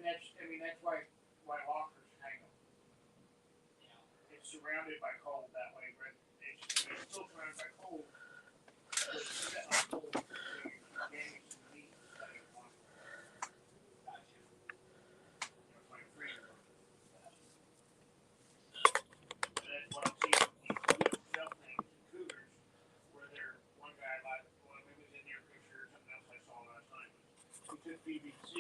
that's why lockers hang them. It's surrounded by cold that way, but it's still surrounded by cold. But it's sitting on cold, so you're gaining some heat instead of one. It's like a freezer. But that's what I'm seeing. These shelf things and coolers, where they're one guy like, well, it was in your picture or something else I saw last night. He took PVC,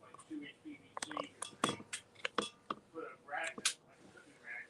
like 2-inch PVC, and put a rack, like a cooking rack,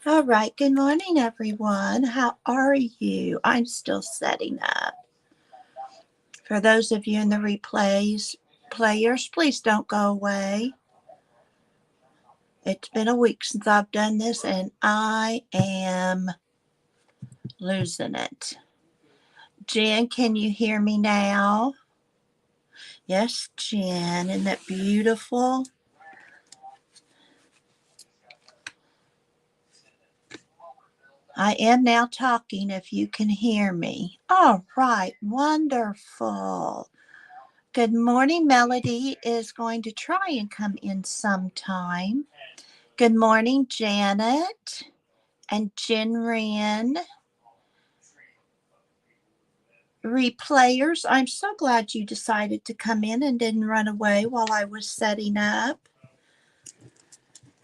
All right. Good morning, everyone. How are you? I'm still setting up. For those of you in the replays, players, please don't go away. It's been a week since I've done this and I am losing it. Jen, can you hear me now? Yes, Jen. Isn't that beautiful? I am now talking if you can hear me. All right, wonderful. Good morning. Melody is going to try and come in sometime. Good morning, Janet and Jinran. Replayers, I'm so glad you decided to come in and didn't run away while I was setting up.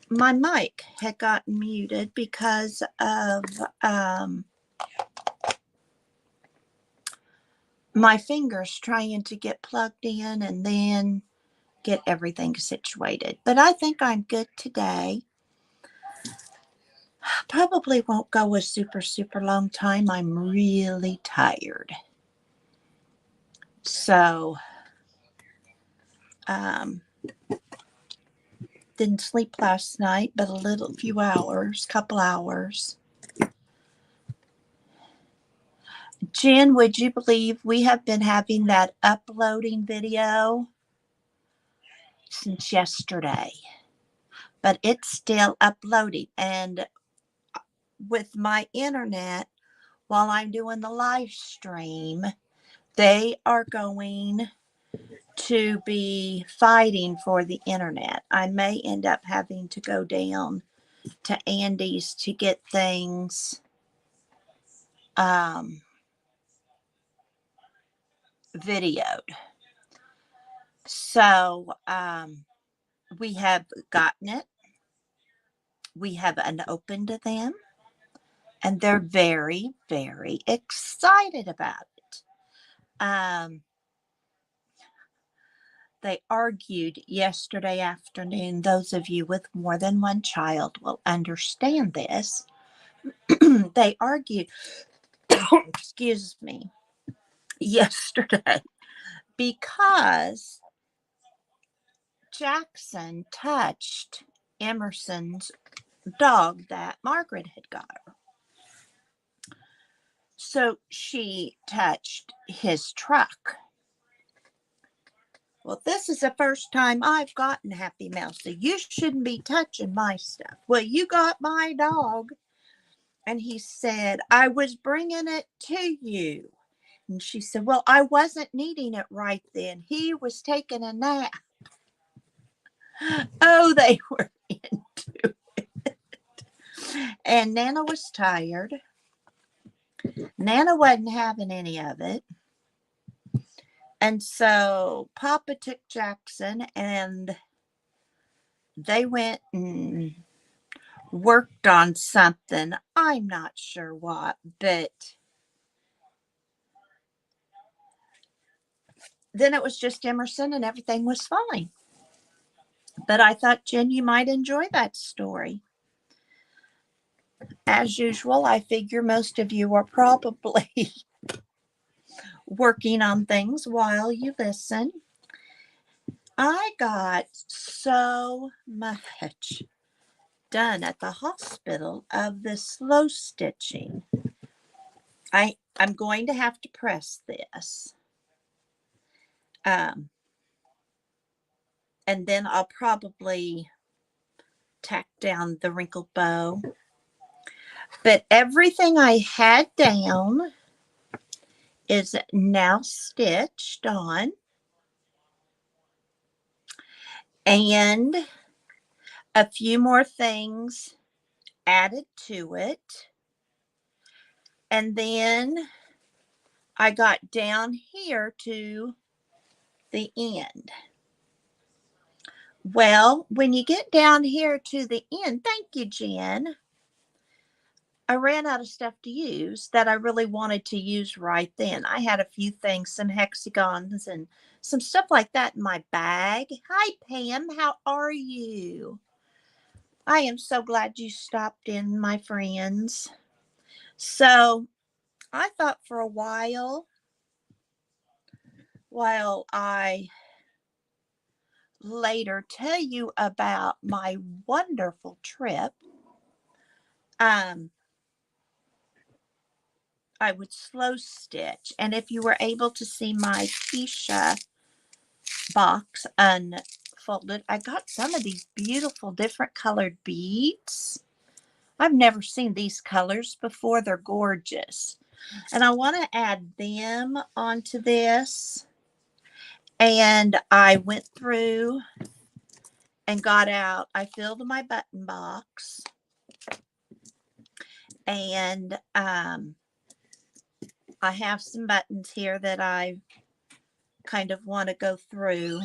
My mic had gotten muted because of my fingers trying to get plugged in and then get everything situated. But I think I'm good today. Probably won't go a super long time. I'm really tired. So, didn't sleep last night, but few hours, couple hours. Jen, would you believe we have been having that uploading video since yesterday? But it's still uploading. And with my internet, while I'm doing the live stream, they are going to be fighting for the internet. I may end up having to go down to Andy's to get things videoed. So we have gotten it. We have unopened them, and they're very, very excited about it. They argued yesterday afternoon. Those of you with more than one child will understand this. They argued, excuse me, yesterday because Jackson touched Emerson's dog that Margaret had got her. So she touched his truck. Well, this is the first time I've gotten Happy Mail, so you shouldn't be touching my stuff. Well, you got my dog. And he said, I was bringing it to you. And she said, well, I wasn't needing it right then. He was taking a nap. Oh, they were into it. And Nana was tired. Nana wasn't having any of it. And so Papa took Jackson and they went and worked on something. I'm not sure what, but then it was just Emerson and everything was fine. But I thought, Jen, you might enjoy that story. As usual, I figure most of you are probably working on things while you listen. I got so much done at the hospital of the slow stitching. I'm going to have to press this. And then I'll probably tack down the wrinkled bow. But everything I had down is now stitched on. And a few more things added to it. And then I got down here to the end. Well, when you get down here to the end, thank you, Jen. I ran out of stuff to use that I really wanted to use right then. I had a few things, some hexagons and some stuff like that in my bag. Hi, Pam. How are you? I am so glad you stopped in, my friends. So I thought for a while I later tell you about my wonderful trip, I would slow stitch. And if you were able to see my Keisha box unfolded, I got some of these beautiful different colored beads. I've never seen these colors before. They're gorgeous. And I want to add them onto this. And I went through and got out, I filled my button box. And I have some buttons here that I kind of want to go through.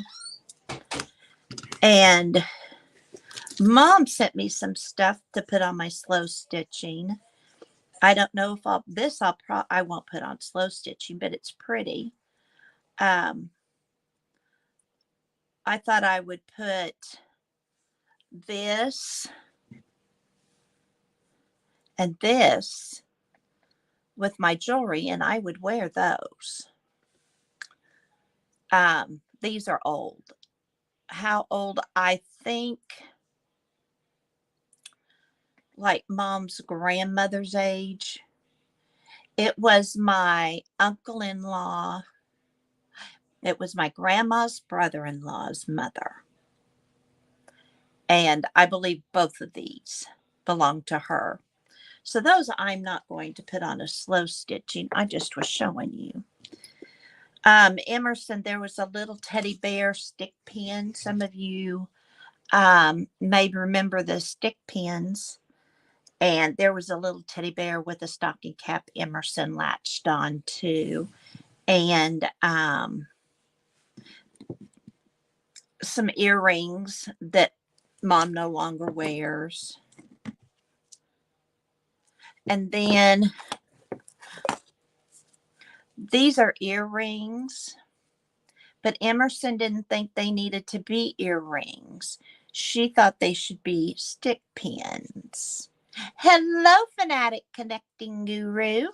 And Mom sent me some stuff to put on my slow stitching. I don't know if I won't put on slow stitching, but it's pretty. I thought I would put this and this with my jewelry, and I would wear those. These are old. How old? I think like Mom's grandmother's age. It was my uncle-in-law. It was my grandma's brother-in-law's mother. And I believe both of these belong to her. So those I'm not going to put on a slow stitching. I just was showing you. Emerson, there was a little teddy bear stick pin. Some of you may remember the stick pins. And there was a little teddy bear with a stocking cap Emerson latched on to. And some earrings that Mom no longer wears. And then these are earrings, but Emerson didn't think they needed to be earrings. She thought they should be stick pins. Hello, Fanatic Connecting Guru.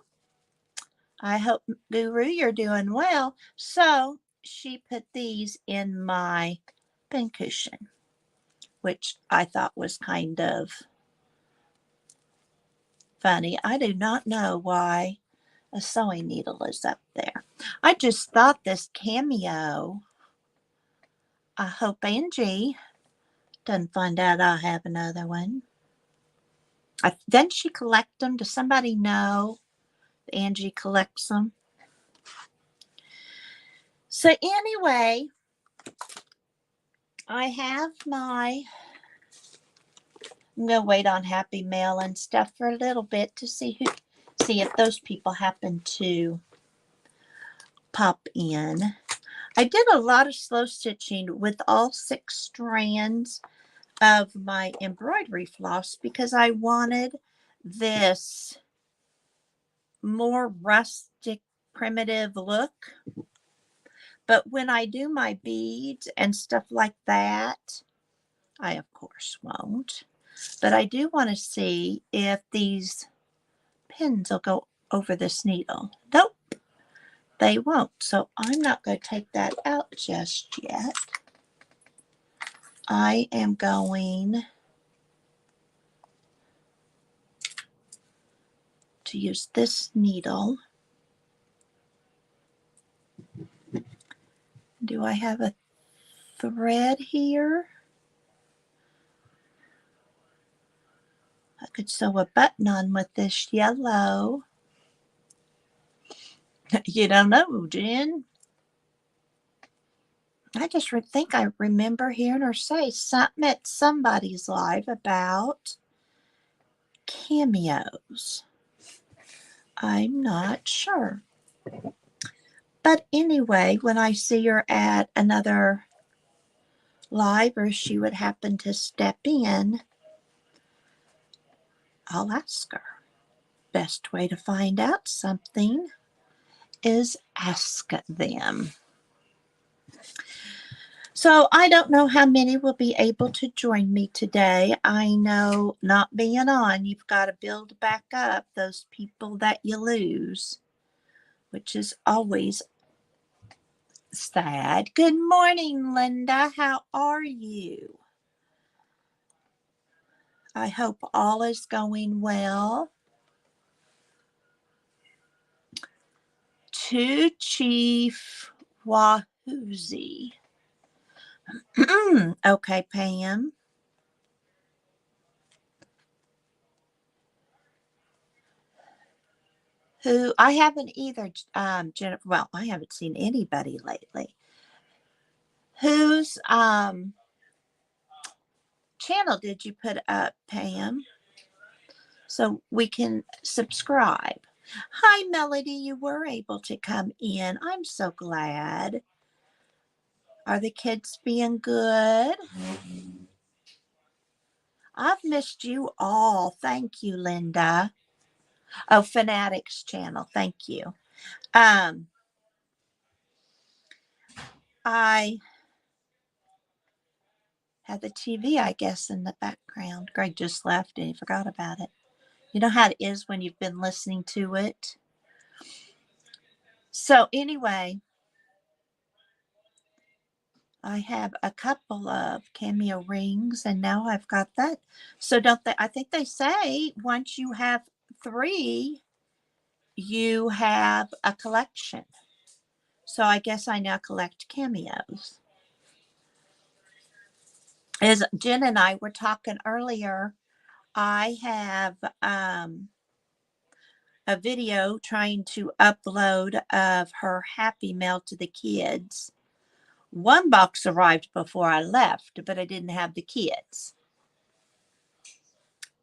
I hope, Guru, you're doing well. So she put these in my pincushion, which I thought was kind of funny. I do not know why a sewing needle is up there. I just thought this cameo. I hope Angie doesn't find out I have another one. Doesn't she collect them? Does somebody know Angie collects them? So anyway, I have my, I'm going to wait on Happy Mail and stuff for a little bit to see if those people happen to pop in. I did a lot of slow stitching with all 6 strands of my embroidery floss because I wanted this more rustic, primitive look. But when I do my beads and stuff like that, I of course won't. But I do want to see if these pins will go over this needle. Nope, they won't. So I'm not going to take that out just yet. I am going to use this needle. Do I have a thread here? I could sew a button on with this yellow. You don't know, Jen. I just think I remember hearing her say something at somebody's live about cameos. I'm not sure. But anyway, when I see her at another live or she would happen to step in, I'll ask her. Best way to find out something is ask them. So I don't know how many will be able to join me today. I know not being on, you've got to build back up those people that you lose, which is always sad. Good morning, Linda. How are you? I hope all is going well. To Chief Wahoozy. Okay, Pam. Who I haven't either, Jennifer. Well, I haven't seen anybody lately. Whose channel did you put up, Pam? So we can subscribe. Hi, Melody. You were able to come in. I'm so glad. Are the kids being good? I've missed you all. Thank you, Linda. Oh, Fanatics channel. Thank you. I had the TV, I guess, in the background. Greg just left and he forgot about it. You know how it is when you've been listening to it. So anyway, I have a couple of cameo rings and now I've got that. So don't they, I think they say once you have 3, you have a collection. So I guess I now collect cameos. As Jen and I were talking earlier, I have a video trying to upload of her Happy Mail to the kids. One box arrived before I left, but I didn't have the kids.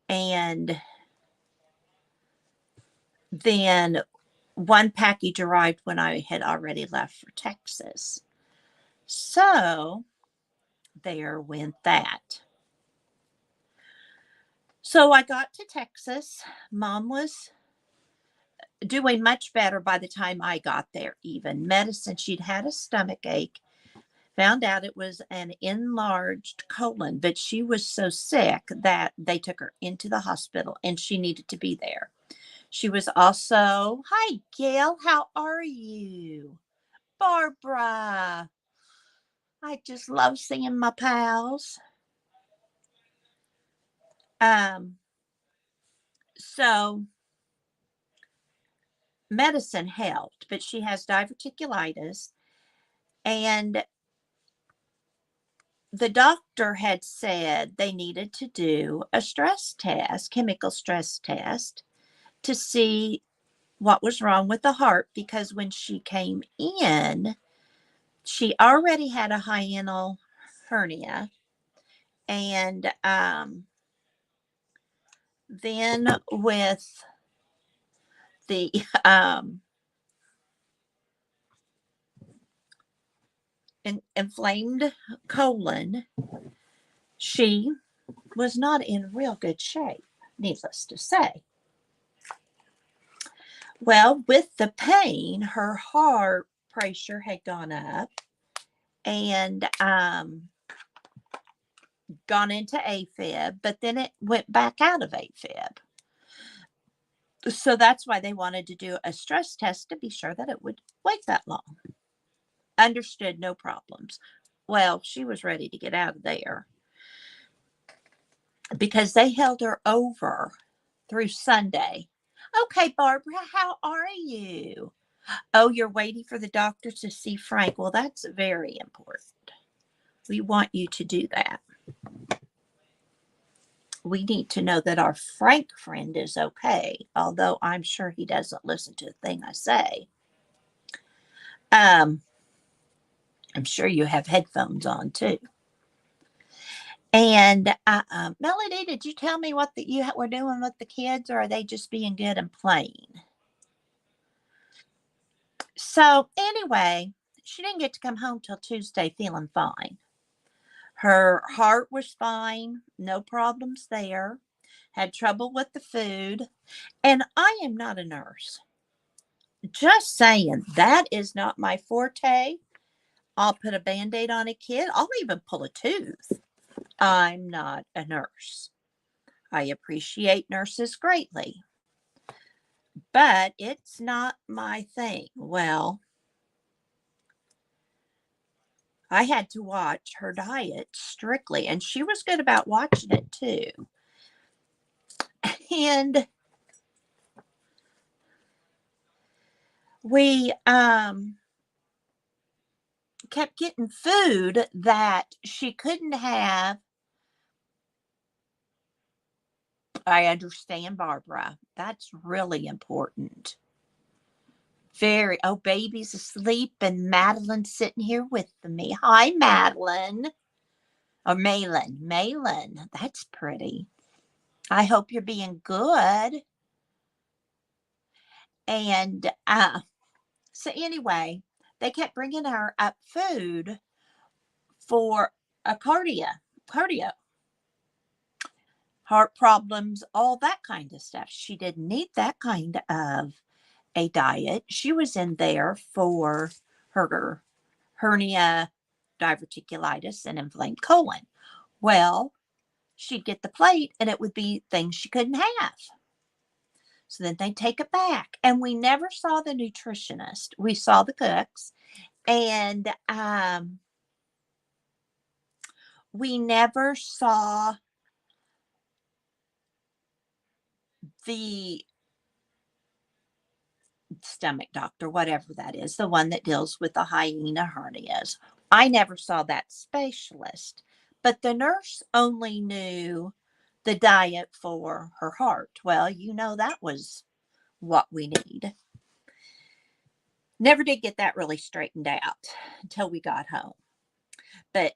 And then one package arrived when I had already left for Texas. So there went that. So I got to Texas. Mom was doing much better by the time I got there, even. Medicine, she'd had a stomach ache, found out it was an enlarged colon, but she was so sick that they took her into the hospital and she needed to be there. She was also, hi, Gail, how are you? Barbara. I just love seeing my pals. So medicine helped, but she has diverticulitis, and the doctor had said they needed to do a stress test, chemical stress test, to see what was wrong with the heart, because when she came in, she already had a hiatal hernia, and then with the inflamed colon, she was not in real good shape, needless to say. Well, with the pain, her heart pressure had gone up and gone into AFib, but then it went back out of AFib. So that's why they wanted to do a stress test to be sure that it would wait that long. Understood, no problems. Well, she was ready to get out of there because they held her over through Sunday. Okay, Barbara, how are you? Oh, you're waiting for the doctor to see Frank. Well, that's very important. We want you to do that. We need to know that our Frank friend is okay, although I'm sure he doesn't listen to a thing I say. I'm sure you have headphones on too. And Melody, did you tell me what you were doing with the kids, or are they just being good and playing? So anyway, she didn't get to come home till Tuesday feeling fine. Her heart was fine, no problems there. Had trouble with the food. And I am not a nurse. Just saying, that is not my forte. I'll put a band aid on a kid. I'll even pull a tooth. I'm not a nurse. I appreciate nurses greatly, but it's not my thing. Well, I had to watch her diet strictly, and she was good about watching it too. And we kept getting food that she couldn't have. I understand, Barbara. That's really important. Very. Oh, baby's asleep, and Madeline's sitting here with me. Hi, Madeline. Or Malin. Malin. That's pretty. I hope you're being good. And so anyway, they kept bringing her up food for a cardio, heart problems, all that kind of stuff. She didn't need that kind of a diet. She was in there for her hernia, diverticulitis, and inflamed colon. Well, she'd get the plate and it would be things she couldn't have. So then they'd take it back. And we never saw the nutritionist. We saw the cooks. And we never saw the stomach doctor, whatever that is, the one that deals with the hyena hernias. I never saw that specialist, but the nurse only knew the diet for her heart. Well, that was what we need. Never did get that really straightened out until we got home. But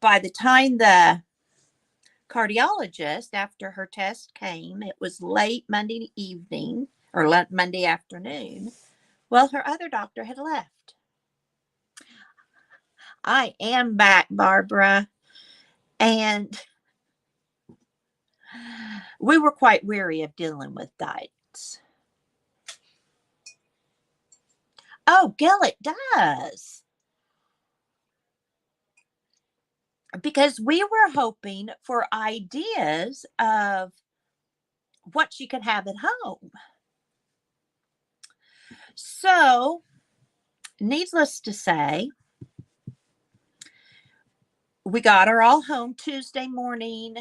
by the time the cardiologist, after her test came, it was late Monday evening or Monday afternoon. Well, her other doctor had left. I am back, Barbara. And we were quite weary of dealing with diets. Oh, Gil, it does. Because we were hoping for ideas of what she could have at home. So, needless to say, we got her all home Tuesday morning.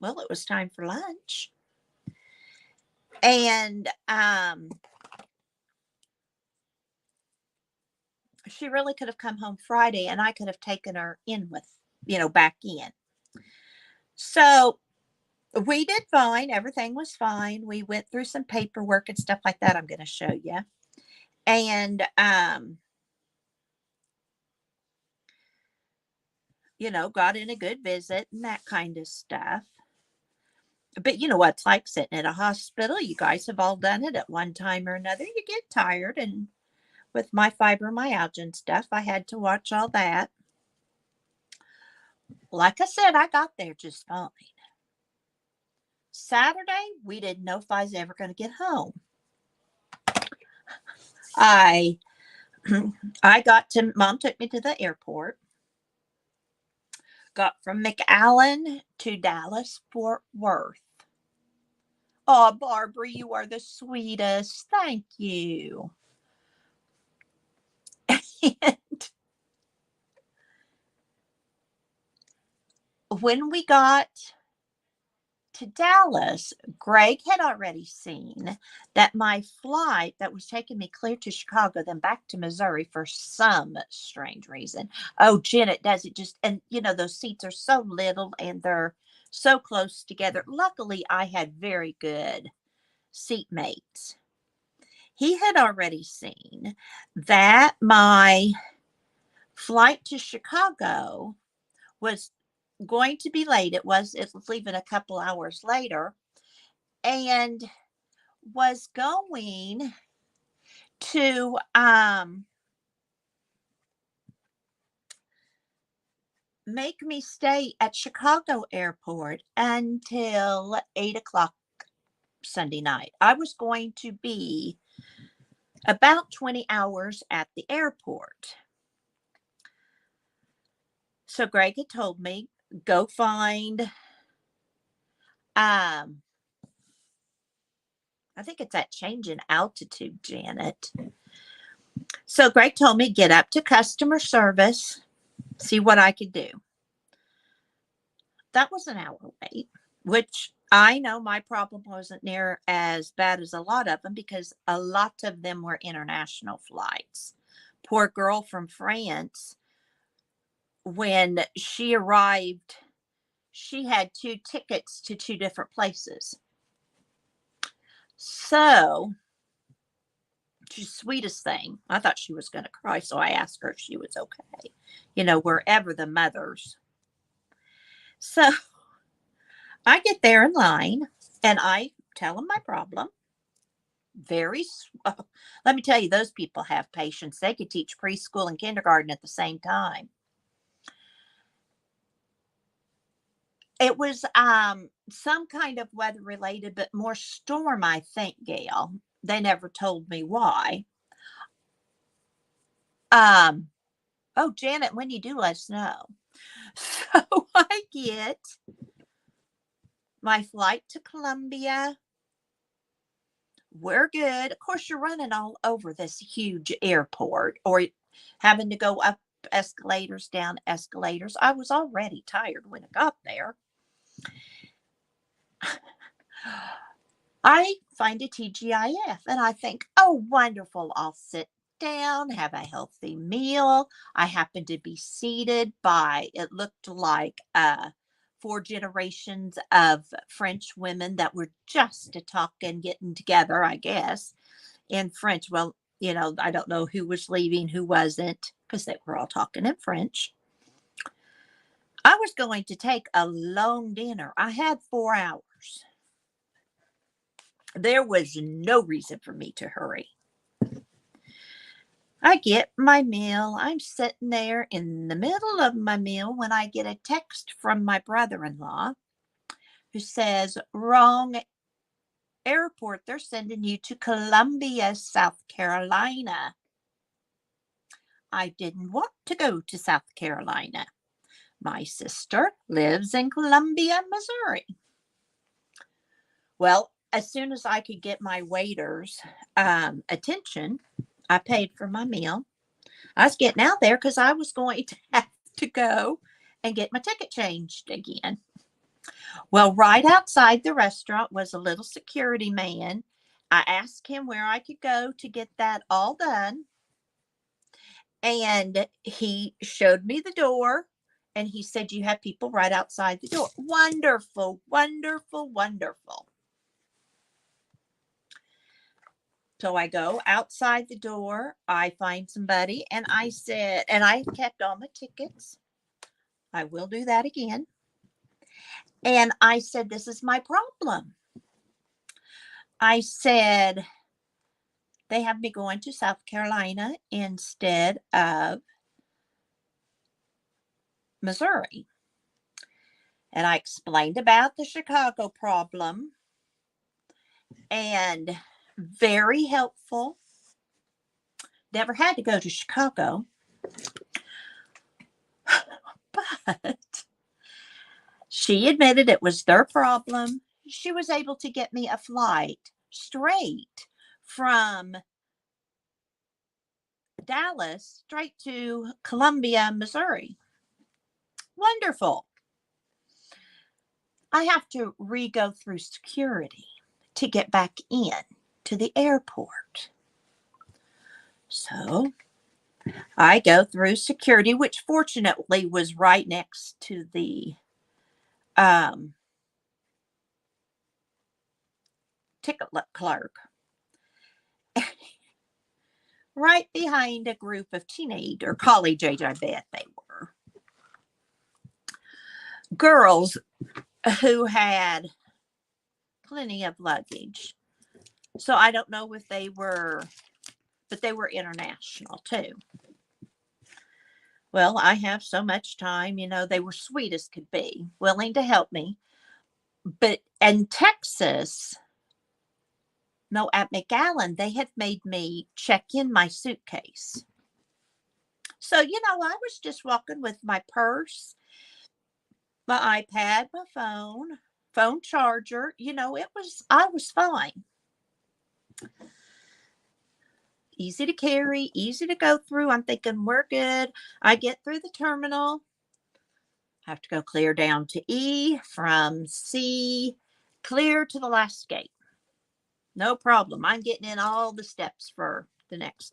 Well, it was time for lunch. And she really could have come home Friday and I could have taken her in with, back in. So we did fine. Everything was fine. We went through some paperwork and stuff like that. I'm going to show you. And, got in a good visit and that kind of stuff. But you know what it's like sitting at a hospital. You guys have all done it at one time or another. You get tired. And with my fibromyalgia and stuff, I had to watch all that. Like I said, I got there just fine. Saturday, we didn't know if I was ever going to get home. Mom took me to the airport. Got from McAllen to Dallas, Fort Worth. Oh, Barbara, you are the sweetest. Thank you. And when we got to Dallas, Greg had already seen that my flight that was taking me clear to Chicago, then back to Missouri for some strange reason. Oh, Janet does it just, and those seats are so little and they're so close together. Luckily, I had very good seatmates. He had already seen that my flight to Chicago was going to be late. It was leaving a couple hours later and was going to make me stay at Chicago Airport until 8:00 Sunday night. I was going to be about 20 hours at the airport. So Greg had told me, go find, I think it's that change in altitude, Janet. So Greg told me, get up to customer service, see what I could do. That was an hour wait, which I know my problem wasn't near as bad as a lot of them because a lot of them were international flights. Poor girl from France, when she arrived, she had 2 tickets to 2 different places. So, she's the sweetest thing. I thought she was going to cry, so I asked her if she was okay. Wherever the mothers. So, I get there in line, and I tell them my problem. Let me tell you, those people have patience. They could teach preschool and kindergarten at the same time. It was some kind of weather related, but more storm, I think, Gail. They never told me why. Oh, Janet, when you do, let us know. So I get my flight to Columbia. We're good. Of course, you're running all over this huge airport or having to go up escalators, down escalators. I was already tired when I got there. I find a TGIF and I think, oh, wonderful. I'll sit down, have a healthy meal. I happen to be seated by, it looked like 4 generations of French women that were just a talking, getting together, I guess, in French. Well, I don't know who was leaving, who wasn't, because they were all talking in French. I was going to take a long dinner. I had 4 hours. There was no reason for me to hurry. I get my meal. I'm sitting there in the middle of my meal when I get a text from my brother-in-law who says, wrong airport. They're sending you to Columbia, South Carolina. I didn't want to go to South Carolina. My sister lives in Columbia, Missouri. Well, as soon as I could get my waiter's attention, I paid for my meal. I was getting out there because I was going to have to go and get my ticket changed again. Well, right outside the restaurant was a little security man. I asked him where I could go to get that all done. And he showed me the door and he said, you have people right outside the door. Wonderful, wonderful, wonderful. So I go outside the door, I find somebody, and I said, and I kept all my tickets. I will do that again. And I said, this is my problem. I said, they have me going to South Carolina instead of Missouri. And I explained about the Chicago problem, and very helpful. Never had to go to Chicago. But she admitted it was their problem. She was able to get me a flight straight from Dallas straight to Columbia, Missouri. Wonderful. I have to re-go through security to get back in to the airport. So I go through security, which fortunately was right next to the ticket clerk. Right behind a group of teenage or college age, I bet they were, girls who had plenty of luggage. So I don't know if they were, but they were international too. Well, I have so much time, they were sweet as could be, willing to help me. But in Texas, no, at McAllen, they had made me check in my suitcase. So, I was just walking with my purse, my iPad, my phone charger, I was fine. Easy to carry, easy to go through. I'm thinking we're good. I get through the terminal. Have to go clear down to E, from C, clear to the last gate. No problem. I'm getting in all the steps for the next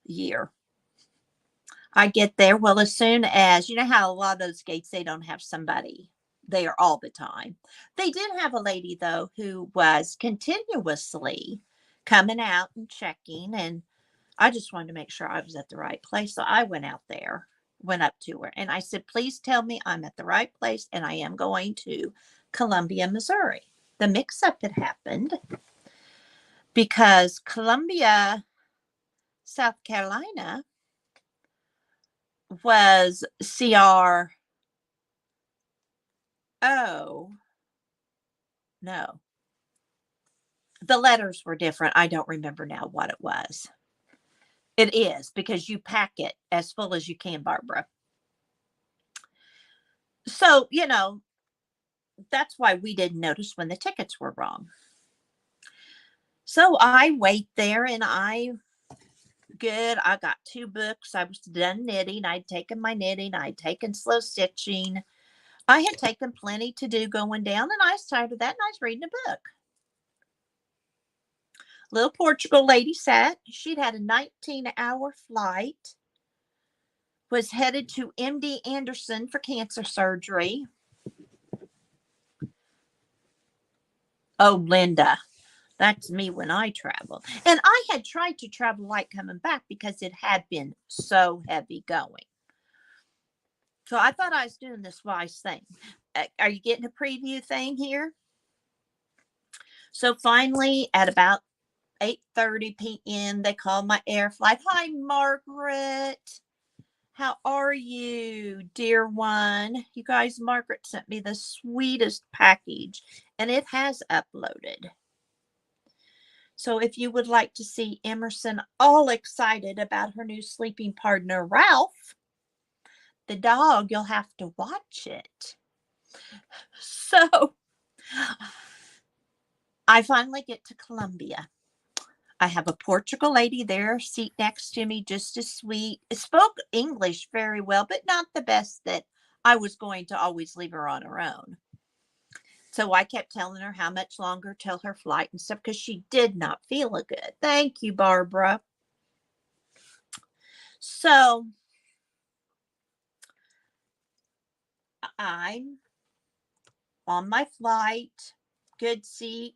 year. I get there. Well, as soon as, how a lot of those gates, they don't have somebody there all the time. They did have a lady, though, who was continuously coming out and checking. And I just wanted to make sure I was at the right place. So I went out there, went up to her, and I said, please tell me I'm at the right place and I am going to Columbia, Missouri. The mix-up had happened because Columbia, South Carolina was CRO. No. The letters were different. I don't remember now what it was. It is because you pack it as full as you can, Barbara. So, that's why we didn't notice when the tickets were wrong. So I wait there and I got 2 books. I was done knitting. I'd taken my knitting. I'd taken slow stitching. I had taken plenty to do going down, and I was tired of that, and I was reading a book. Little Portugal lady sat. She'd had a 19-hour flight, was headed to MD Anderson for cancer surgery. Oh, Linda, that's me when I traveled. And I had tried to travel light coming back because it had been so heavy going. So I thought I was doing this wise thing. Are you getting a preview thing here? So finally, at about 8:30 p.m., they called my air flight. Hi, Margaret. How are you, dear one? You guys, Margaret sent me the sweetest package, and it has uploaded. So if you would like to see Emerson all excited about her new sleeping partner, Ralph, the dog, you'll have to watch it. So I finally get to Colombia. I have a Portugal lady there, seat next to me, just as sweet. Spoke English very well, but not the best that I was going to always leave her on her own. So I kept telling her how much longer till her flight and stuff because she did not feel good. Thank you, Barbara. So I'm on my flight, good seat.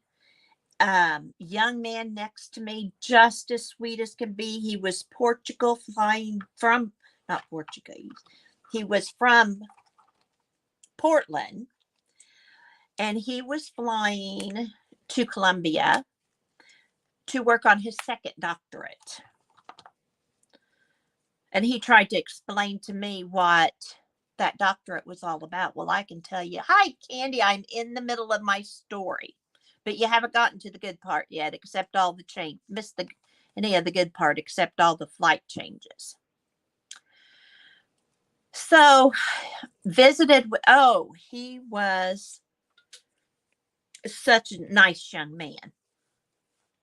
Young man next to me, just as sweet as can be. He was Portugal, flying from, not Portuguese, he was from Portland, and he was flying to Colombia to work on his second doctorate. And he tried to explain to me what that doctorate was all about. Well, I can tell you, hi, Candy, I'm in the middle of my story. But you haven't gotten to the good part yet, except all the change. Missed any of the good part, except all the flight changes. So visited with, oh, he was such a nice young man.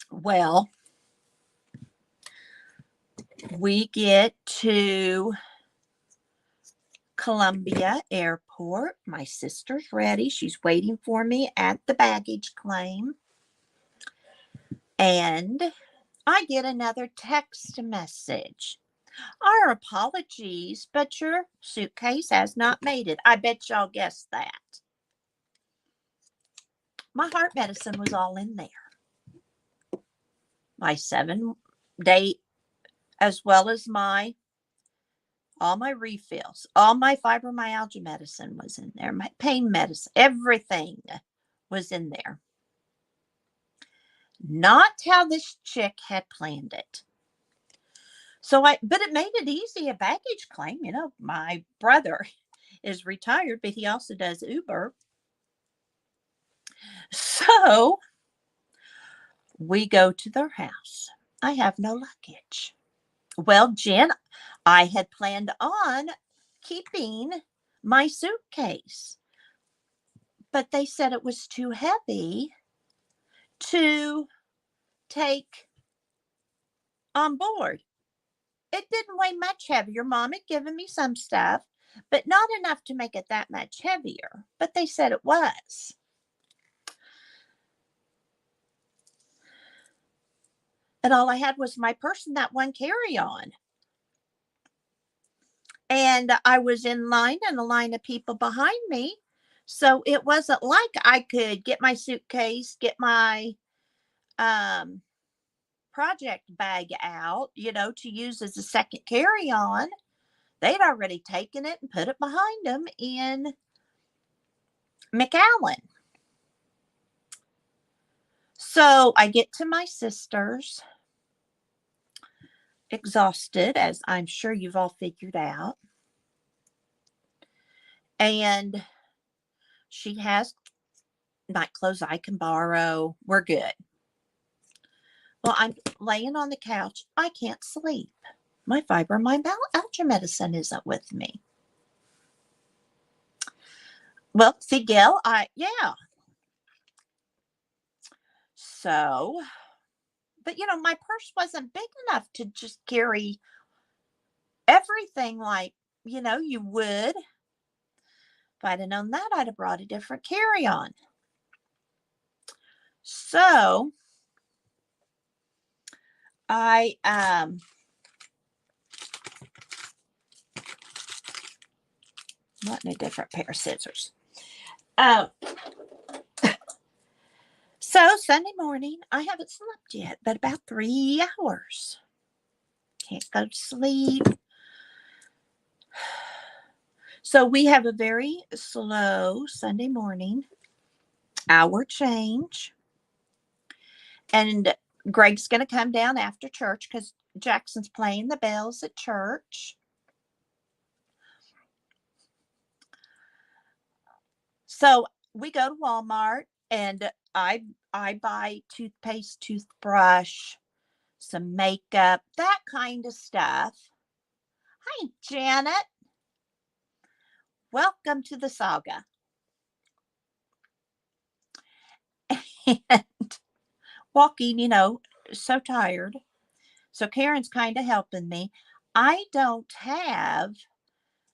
Well, we get to Columbia Airport. My sister's ready. She's waiting for me at the baggage claim. And I get another text message. Our apologies, but your suitcase has not made it. I bet y'all guessed that. My heart medicine was all in there. My 7-day, as well as all my refills, all my fibromyalgia medicine was in there. My pain medicine, everything was in there. Not how this chick had planned it. But it made it easy, a baggage claim. You know, my brother is retired, but he also does Uber. So we go to their house. I have no luggage. Well, Jen, I had planned on keeping my suitcase, but they said it was too heavy to take on board. It didn't weigh much heavier. Mom had given me some stuff, but not enough to make it that much heavier. But they said it was. And all I had was my purse and that one carry-on. And I was in line and a line of people behind me. So it wasn't like I could get my suitcase, get my project bag out, to use as a second carry-on. They'd already taken it and put it behind them in McAllen. So I get to my sister's, exhausted, as I'm sure you've all figured out. And she has night clothes I can borrow. We're good. Well, I'm laying on the couch. I can't sleep. My fibromyalgia medicine isn't with me. Well, see, Gail, yeah. So, but my purse wasn't big enough to just carry everything like, you would. If I'd have known that, I'd have brought a different carry-on. So I wanting a different pair of scissors. Um, so Sunday morning, I haven't slept yet, but about 3 hours. Can't go to sleep. So we have a very slow Sunday morning hour change. And Greg's going to come down after church because Jackson's playing the bells at church. So we go to Walmart and I buy toothpaste, toothbrush, some makeup, that kind of stuff. Hi, Janet. Welcome to the saga. And walking, so tired. So Karen's kind of helping me. I don't have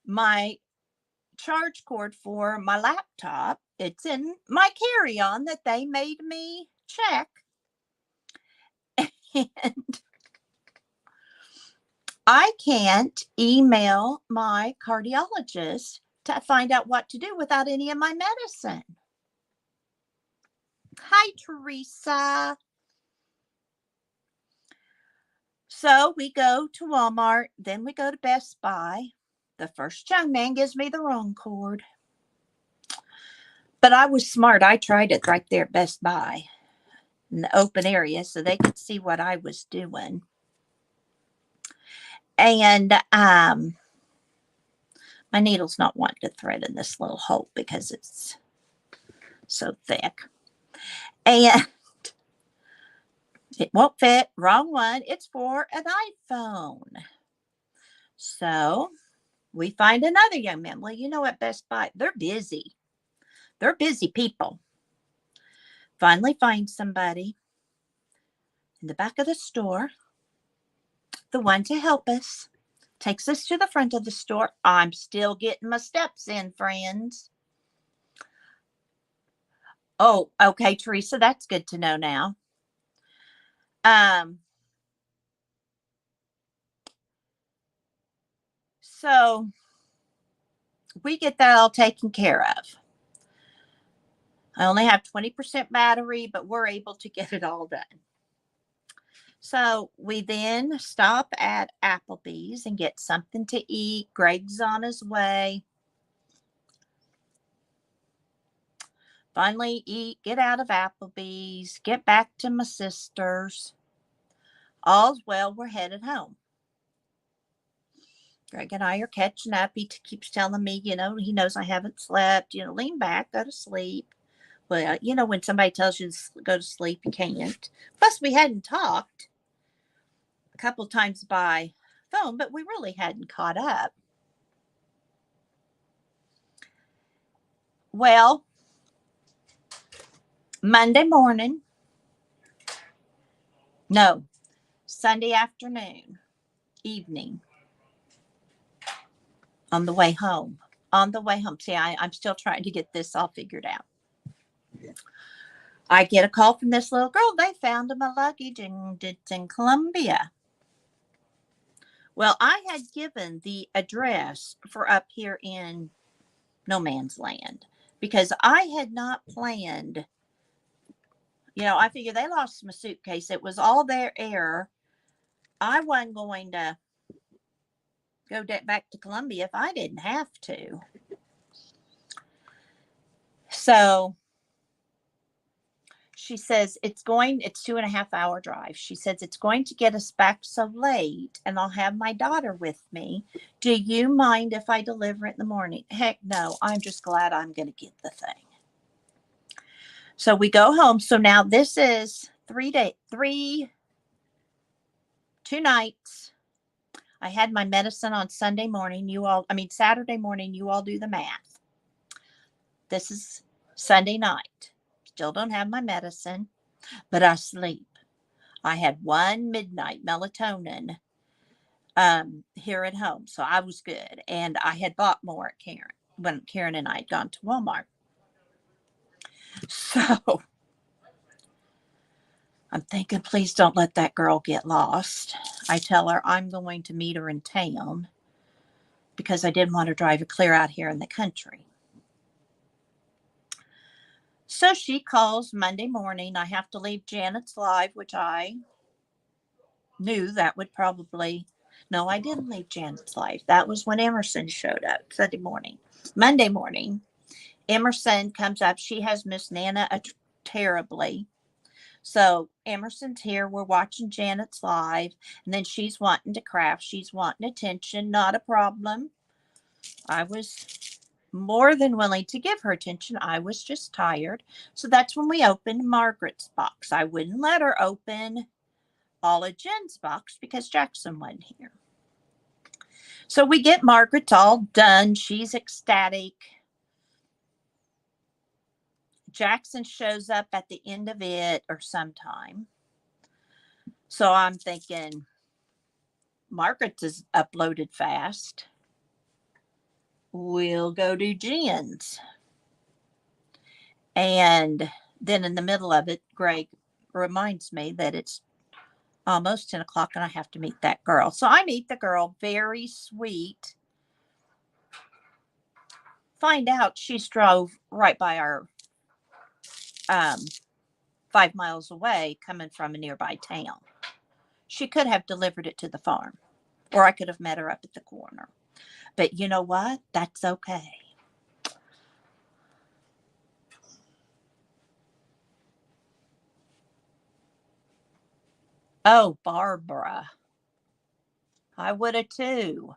my charge cord for my laptop. It's in my carry-on that they made me check. And I can't email my cardiologist to find out what to do without any of my medicine. Hi, Teresa. So we go to Walmart, then we go to Best Buy. The first young man gives me the wrong cord. But I was smart. I tried it right there at Best Buy in the open area so they could see what I was doing. And my needle's not wanting to thread in this little hole because it's so thick. And it won't fit. Wrong one. It's for an iPhone. So we find another young man. Well, at Best Buy, they're busy. They're busy people. Finally find somebody in the back of the store, the one to help us, takes us to the front of the store. I'm still getting my steps in, friends. Oh, okay, Teresa, that's good to know now. So we get that all taken care of. I only have 20% battery, but we're able to get it all done. So we then stop at Applebee's and get something to eat. Greg's on his way. Finally eat, get out of Applebee's, get back to my sister's. All's well, we're headed home. Greg and I are catching up. He keeps telling me, he knows I haven't slept. Lean back, go to sleep. Well, when somebody tells you to go to sleep, you can't. Plus, we hadn't talked a couple of times by phone, but we really hadn't caught up. Well, Monday morning, no, Sunday afternoon, evening, on the way home. See, I'm still trying to get this all figured out. I get a call from this little girl. They found my luggage and it's in Columbia. Well, I had given the address for up here in No Man's Land because I had not planned. I figured they lost my suitcase. It was all their error. I wasn't going to go back to Columbia if I didn't have to. So she says it's 2.5 hour drive. She says it's going to get us back so late and I'll have my daughter with me. Do you mind if I deliver it in the morning? Heck no, I'm just glad I'm going to get the thing. So we go home. So now this is 2 nights. I had my medicine on Saturday morning. You all do the math. This is Sunday night. Still don't have my medicine, but I sleep. I had 1 midnight melatonin here at home, so I was good. And I had bought more at Karen when Karen and I had gone to Walmart. So I'm thinking, please don't let that girl get lost. I tell her I'm going to meet her in town because I didn't want to drive her clear out here in the country. So she calls Monday morning. I have to leave Janet's Live, which I knew that would probably. No, I didn't leave Janet's Live. That was when Emerson showed up Sunday morning. Monday morning, Emerson comes up. She has Miss Nana terribly. So Emerson's here. We're watching Janet's Live. And then she's wanting to craft. She's wanting attention. Not a problem. I was more than willing to give her attention. I was just tired. So that's when we opened Margaret's box. I wouldn't let her open all of Jen's box because Jackson wasn't here. So we get Margaret's all done. She's ecstatic. Jackson shows up at the end of it or sometime. So I'm thinking, Margaret's is uploaded fast. We'll go to Jen's. And then in the middle of it, Greg reminds me that it's almost 10 o'clock and I have to meet that girl. So I meet the girl, very sweet. Find out she's drove right by our 5 miles away coming from a nearby town. She could have delivered it to the farm, or I could have met her up at the corner. But you know what? That's okay. Oh, Barbara. I would have too.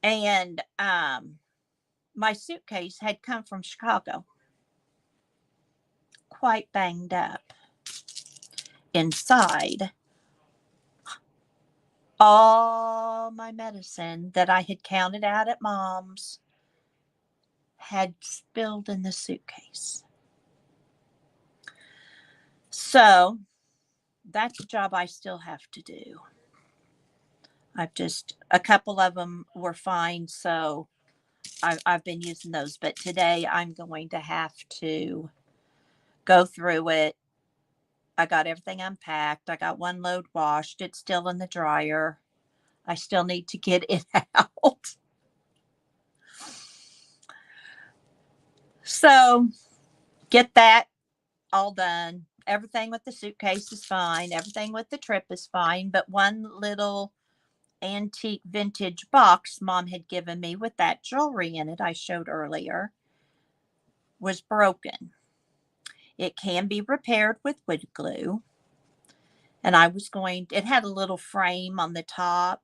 And my suitcase had come from Chicago, quite banged up. Inside, all my medicine that I had counted out at Mom's had spilled in the suitcase. So that's a job I still have to do. A couple of them were fine, so I've been using those. But today I'm going to have to go through it. I got everything unpacked. I got one load washed. It's still in the dryer. I still need to get it out. So get that all done. Everything with the suitcase is fine. Everything with the trip is fine. But one little antique vintage box Mom had given me with that jewelry in it I showed earlier was broken. It can be repaired with wood glue. And it had a little frame on the top.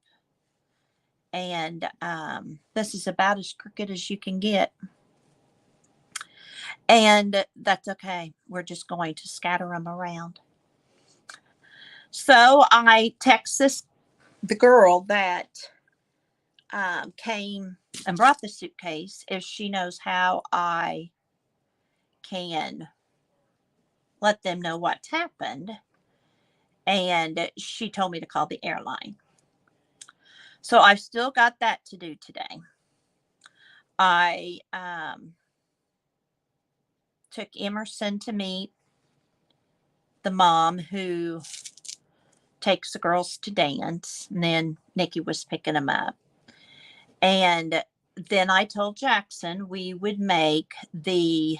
And this is about as crooked as you can get. And that's okay. We're just going to scatter them around. So I text the girl that came and brought the suitcase if she knows how I can let them know what's happened. And she told me to call the airline. So I've still got that to do today. I took Emerson to meet the mom who takes the girls to dance, and then Nikki was picking them up. And then I told Jackson we would make the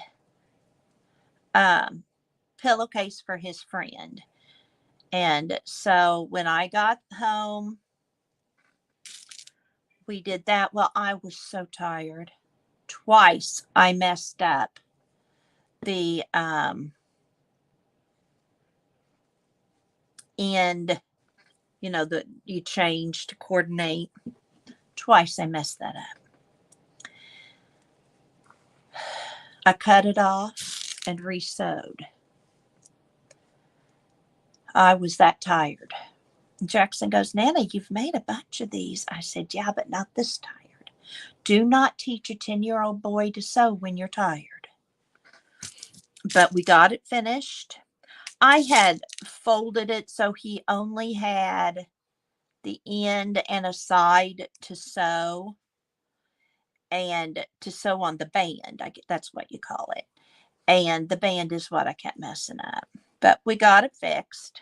pillowcase for his friend. And so when I got home, we did that. Well, I was so tired. Twice I messed up the end, that you change to coordinate. Twice I messed that up. I cut it off and re-sewed. I was that tired. Jackson goes, Nana, you've made a bunch of these. I said, yeah, but not this tired. Do not teach a 10-year-old boy to sew when you're tired. But we got it finished. I had folded it so he only had the end and a side to sew, and to sew on the band. That's what you call it. And the band is what I kept messing up. but we got it fixed.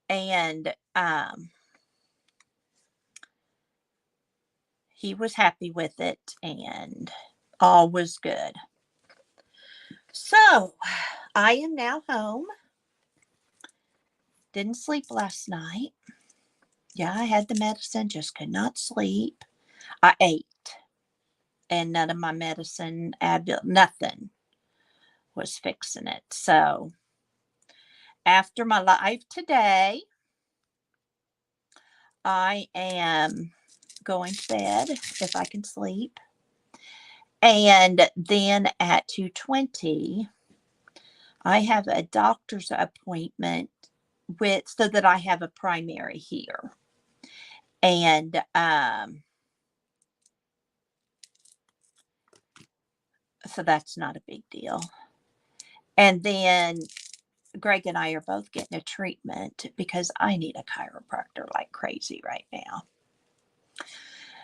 And he was happy with it, and all was good. So I am now home. Didn't sleep last night. Yeah, I had the medicine, just could not sleep. I ate, and none of my medicine, nothing was fixing it. So after my live today, I am going to bed if I can sleep. And then at 2:20, I have a doctor's appointment so that I have a primary here. And so that's not a big deal. And then Greg and I are both getting a treatment because I need a chiropractor like crazy right now.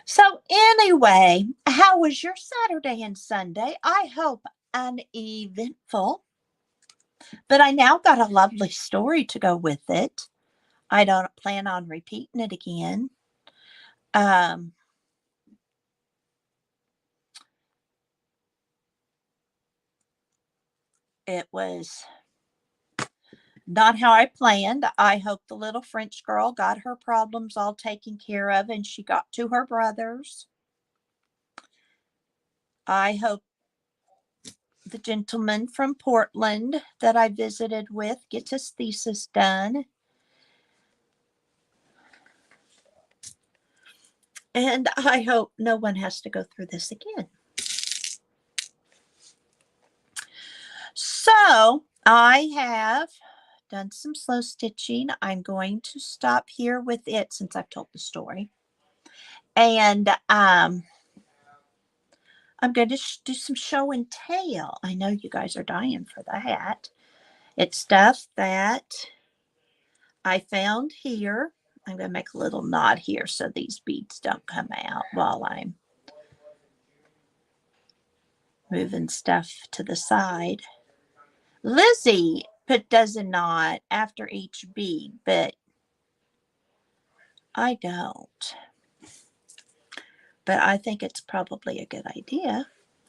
So anyway, how was your Saturday and Sunday? I hope uneventful. But I now got a lovely story to go with it. I don't plan on repeating it again. It was not how I planned. I hope the little French girl got her problems all taken care of and she got to her brothers. I hope the gentleman from Portland that I visited with gets his thesis done. And I hope no one has to go through this again. So I have done some slow stitching. I'm going to stop here with it since I've told the story. And I'm going to do some show and tell. I know you guys are dying for that. It's stuff that I found here. I'm going to make a little knot here so these beads don't come out while I'm moving stuff to the side. Lizzie does a knot after each bead, but I don't. But I think it's probably a good idea.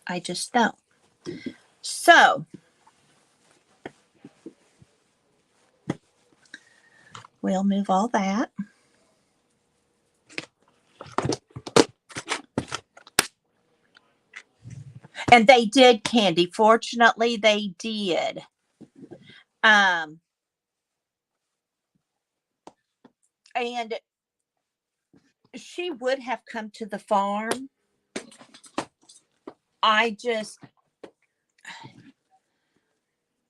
I just don't. So we'll move all that. And they did, Candy. Fortunately, they did. And she would have come to the farm. I just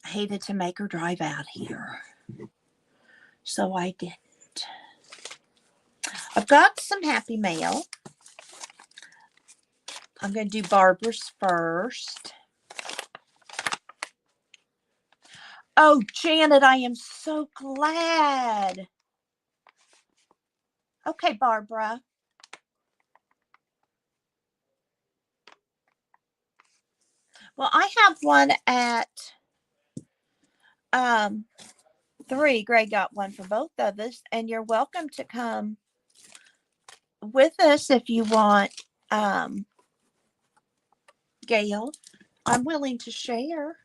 hated to make her drive out here. So I didn't. I've got some happy mail. I'm going to do Barbara's first. Oh, Janet, I am so glad. Okay, Barbara. Well, I have one at 3. Greg got one for both of us, and you're welcome to come with us if you want, Gail. I'm willing to share.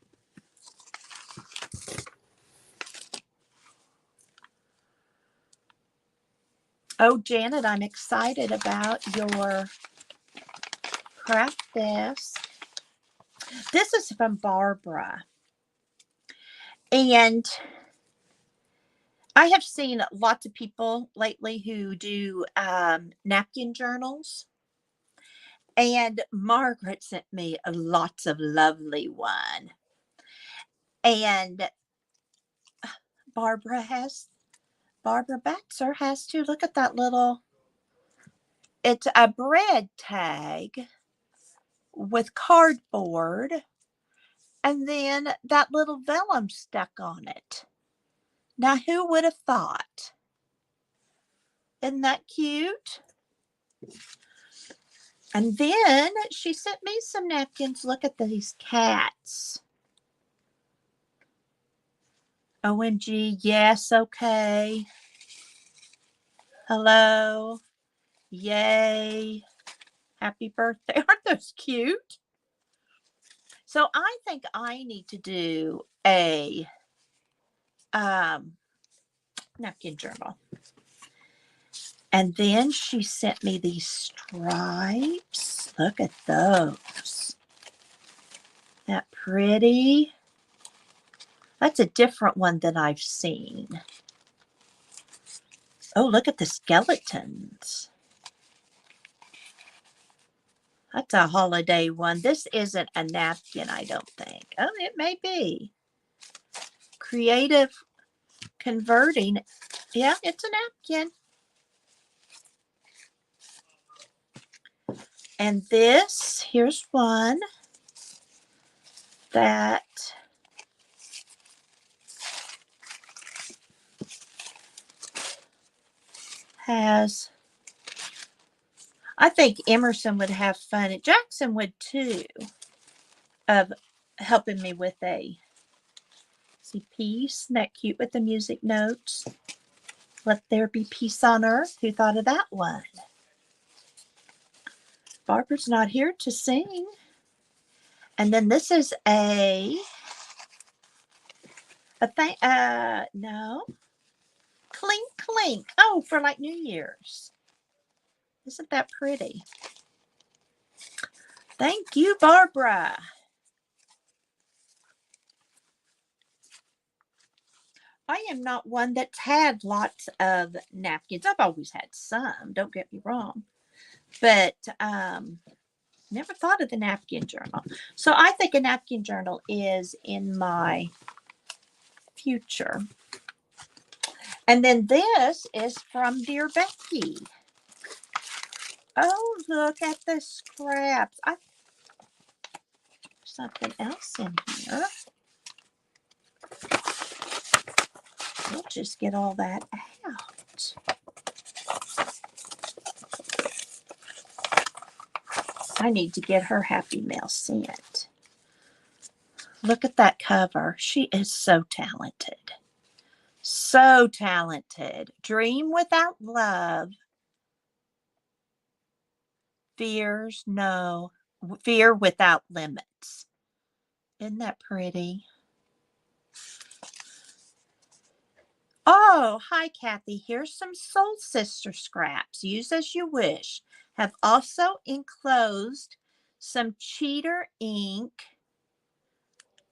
Oh, Janet, I'm excited about your craft desk. This is from Barbara. And I have seen lots of people lately who do napkin journals. And Margaret sent me lots of lovely one. And Barbara Baxter has to. Look at that little, it's a bread tag with cardboard and then that little vellum stuck on it. Now, who would have thought? Isn't that cute? And then she sent me some napkins. Look at these cats. OMG, yes, okay. Hello. Yay. Happy birthday. Aren't those cute? So I think I need to do a napkin journal. And then she sent me these stripes. Look at those. That pretty. That's a different one than I've seen. Oh, look at the skeletons. That's a holiday one. This isn't a napkin, I don't think. Oh, it may be. Creative converting. Yeah, it's a napkin. And this, here's one that has, I think Emerson would have fun, and Jackson would too, of helping me with a, see, peace. Isn't that cute with the music notes? Let there be peace on earth. Who thought of that one? Barbara's not here to sing. And then this is a thing, no. Clink, clink. Oh, for like New Year's. Isn't that pretty? Thank you, Barbara. I am not one that's had lots of napkins. I've always had some, don't get me wrong. But never thought of the napkin journal. So I think a napkin journal is in my future. And then this is from Dear Becky. Oh, look at the scraps. Something else in here. We'll just get all that out. I need to get her Happy Mail sent. Look at that cover. She is so talented. So talented. Dream without love. Fear without limits. Isn't that pretty? Oh, hi, Kathy. Here's some Soul Sister scraps. Use as you wish. Have also enclosed some cheater ink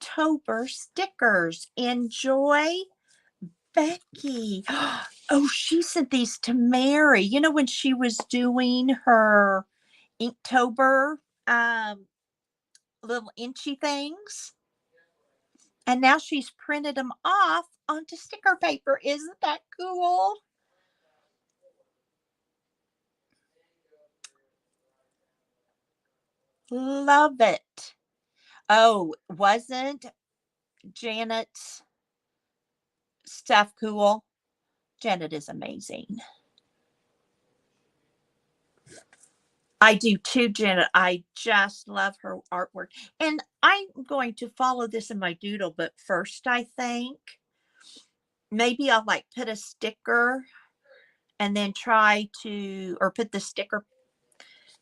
Tober stickers. Enjoy, Becky. Oh, she sent these to Mary. You know, when she was doing her Inktober little inchy things? And now she's printed them off onto sticker paper. Isn't that cool? Love it. Oh, wasn't Janet's stuff cool? Janet is amazing. I do too, Janet. I just love her artwork. And I'm going to follow this in my doodle, but first I think maybe I'll like put a sticker and then try to, or put the sticker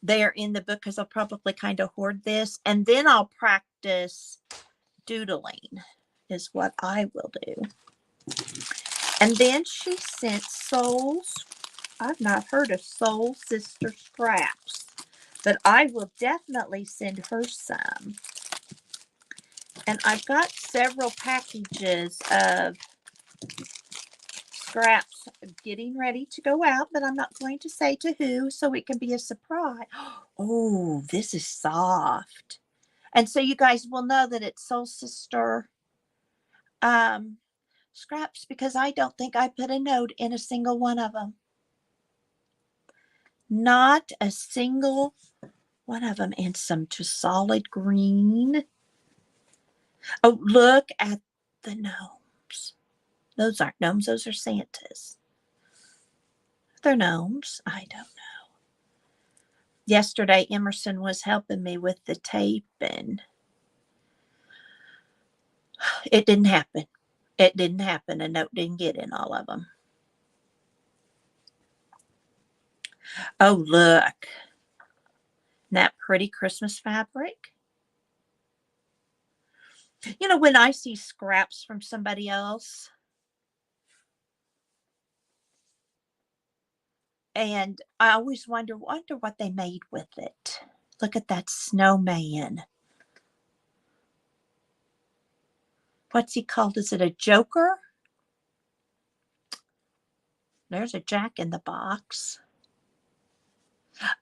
there in the book because I'll probably kind of hoard this. And then I'll practice doodling is what I will do. And then she sent souls. I've not heard of Soul Sister scraps, but I will definitely send her some. And I've got several packages of scraps getting ready to go out, but I'm not going to say to who, so it can be a surprise. Oh, this is soft. And so you guys will know that it's Soul Sister scraps because I don't think I put a note in a single one of them. Not a single one of them. And some to solid green. Oh, look at the gnomes. Those aren't gnomes. Those are Santas. They're gnomes. I don't know. Yesterday, Emerson was helping me with the tape and it didn't happen. It didn't happen. A note didn't get in all of them. Oh, look. Isn't that pretty Christmas fabric? You know, when I see scraps from somebody else, and I always wonder what they made with it. Look at that snowman. What's he called? Is it a joker? There's a Jack in the Box.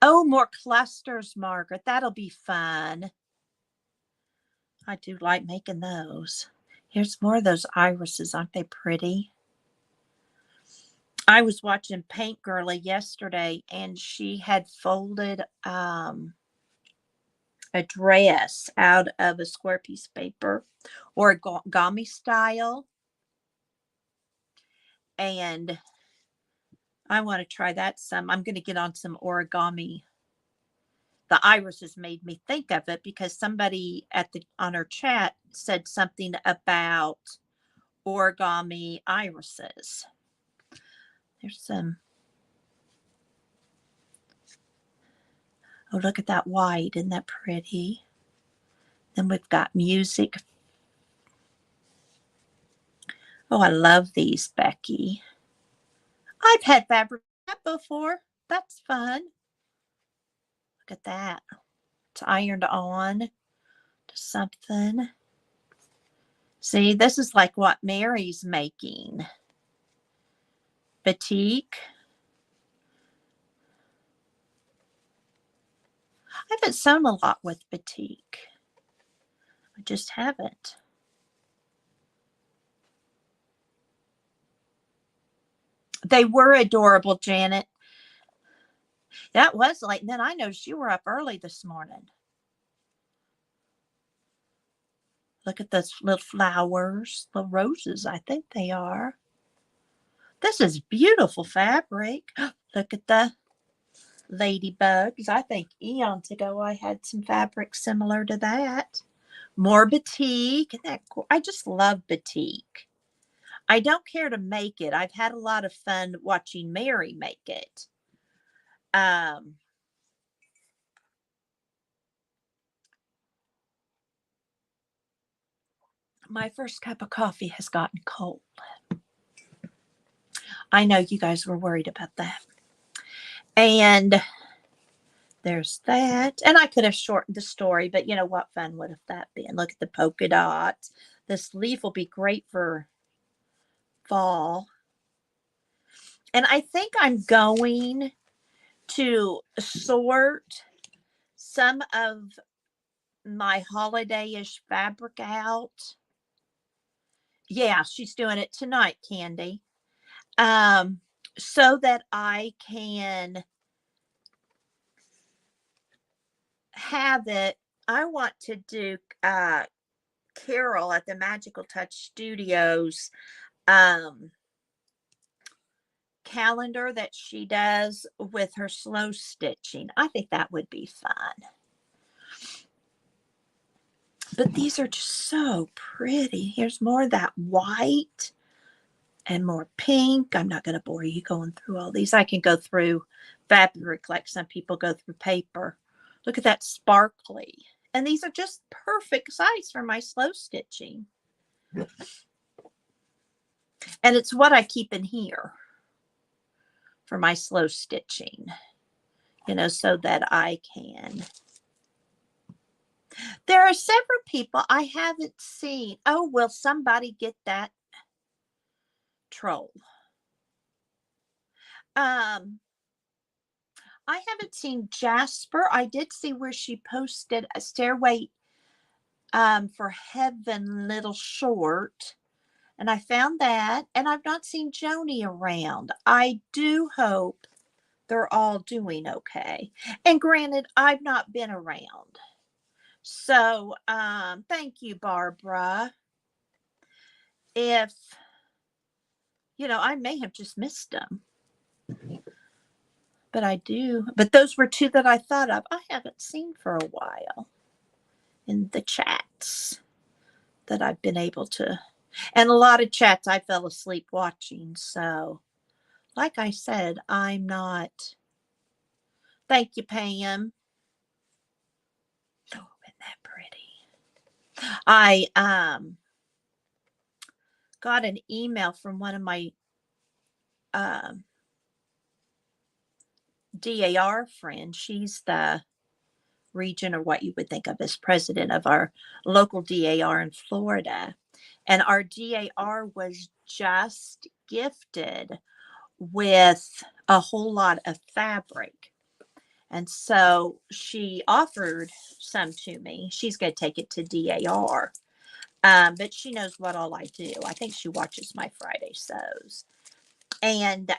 Oh, more clusters, Margaret. That'll be fun. I do like making those. Here's more of those irises. Aren't they pretty? I was watching Paint Girly yesterday, and she had folded a dress out of a square piece of paper, origami style. And I want to try that some. I'm going to get on some origami. The irises made me think of it because somebody on our chat said something about origami irises. There's some. Oh, look at that white. Isn't that pretty? Then we've got music. Oh, I love these, Becky. I've had fabric before. That's fun. Look at that. It's ironed on to something. See, this is like what Mary's making. Batik. I haven't sewn a lot with batik. I just haven't. They were adorable, Janet. That was late. And then I noticed you were up early this morning. Look at those little flowers, little roses, I think they are. This is beautiful fabric. Look at the ladybugs. I think eons ago I had some fabric similar to that. More batik. I just love batik. I don't care to make it. I've had a lot of fun watching Mary make it. My first cup of coffee has gotten cold. I know you guys were worried about that. And there's that. And I could have shortened the story, but you know, what fun would have that been? Look at the polka dots. This leaf will be great for fall. And I think I'm going to sort some of my holiday-ish fabric out. Yeah, she's doing it tonight, Candy. So that I can have it. I want to do Carol at the Magical Touch Studios calendar that she does with her slow stitching. I think that would be fun. But these are just so pretty. Here's more of that white and more pink. I'm not going to bore you going through all these. I can go through fabric like some people go through paper. Look at that sparkly. And these are just perfect size for my slow stitching. And it's what I keep in here for my slow stitching, you know, so that I can. There are several people I haven't seen. Oh, will somebody get that troll? I haven't seen Jasper. I did see where she posted a Stairway for Heaven little short. And I found that. And I've not seen Joni around. I do hope they're all doing okay. And granted, I've not been around. So thank you, Barbara. If, you know, I may have just missed them. But I do. But those were two that I thought of. I haven't seen for a while in the chats that I've been able to And a lot of chats I fell asleep watching. So, like I said, I'm not. Thank you, Pam. Oh, isn't that pretty? I got an email from one of my um DAR friends. She's the region, or what you would think of as president of our local DAR in Florida. And our DAR was just gifted with a whole lot of fabric. And so she offered some to me. She's going to take it to DAR. But she knows what all I do. I think she watches my Friday sews. And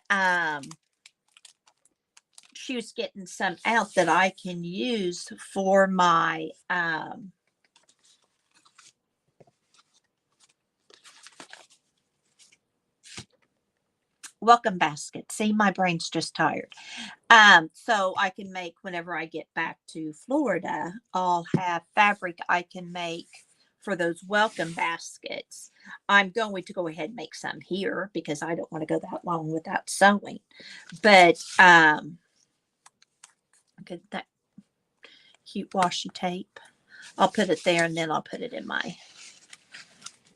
she was getting some out that I can use for my welcome basket. See, my brain's just tired. So I can make, whenever I get back to Florida, I'll have fabric I can make for those welcome baskets. I'm going to go ahead and make some here because I don't want to go that long without sewing. But okay, that cute washi tape. I'll put it there and then I'll put it in my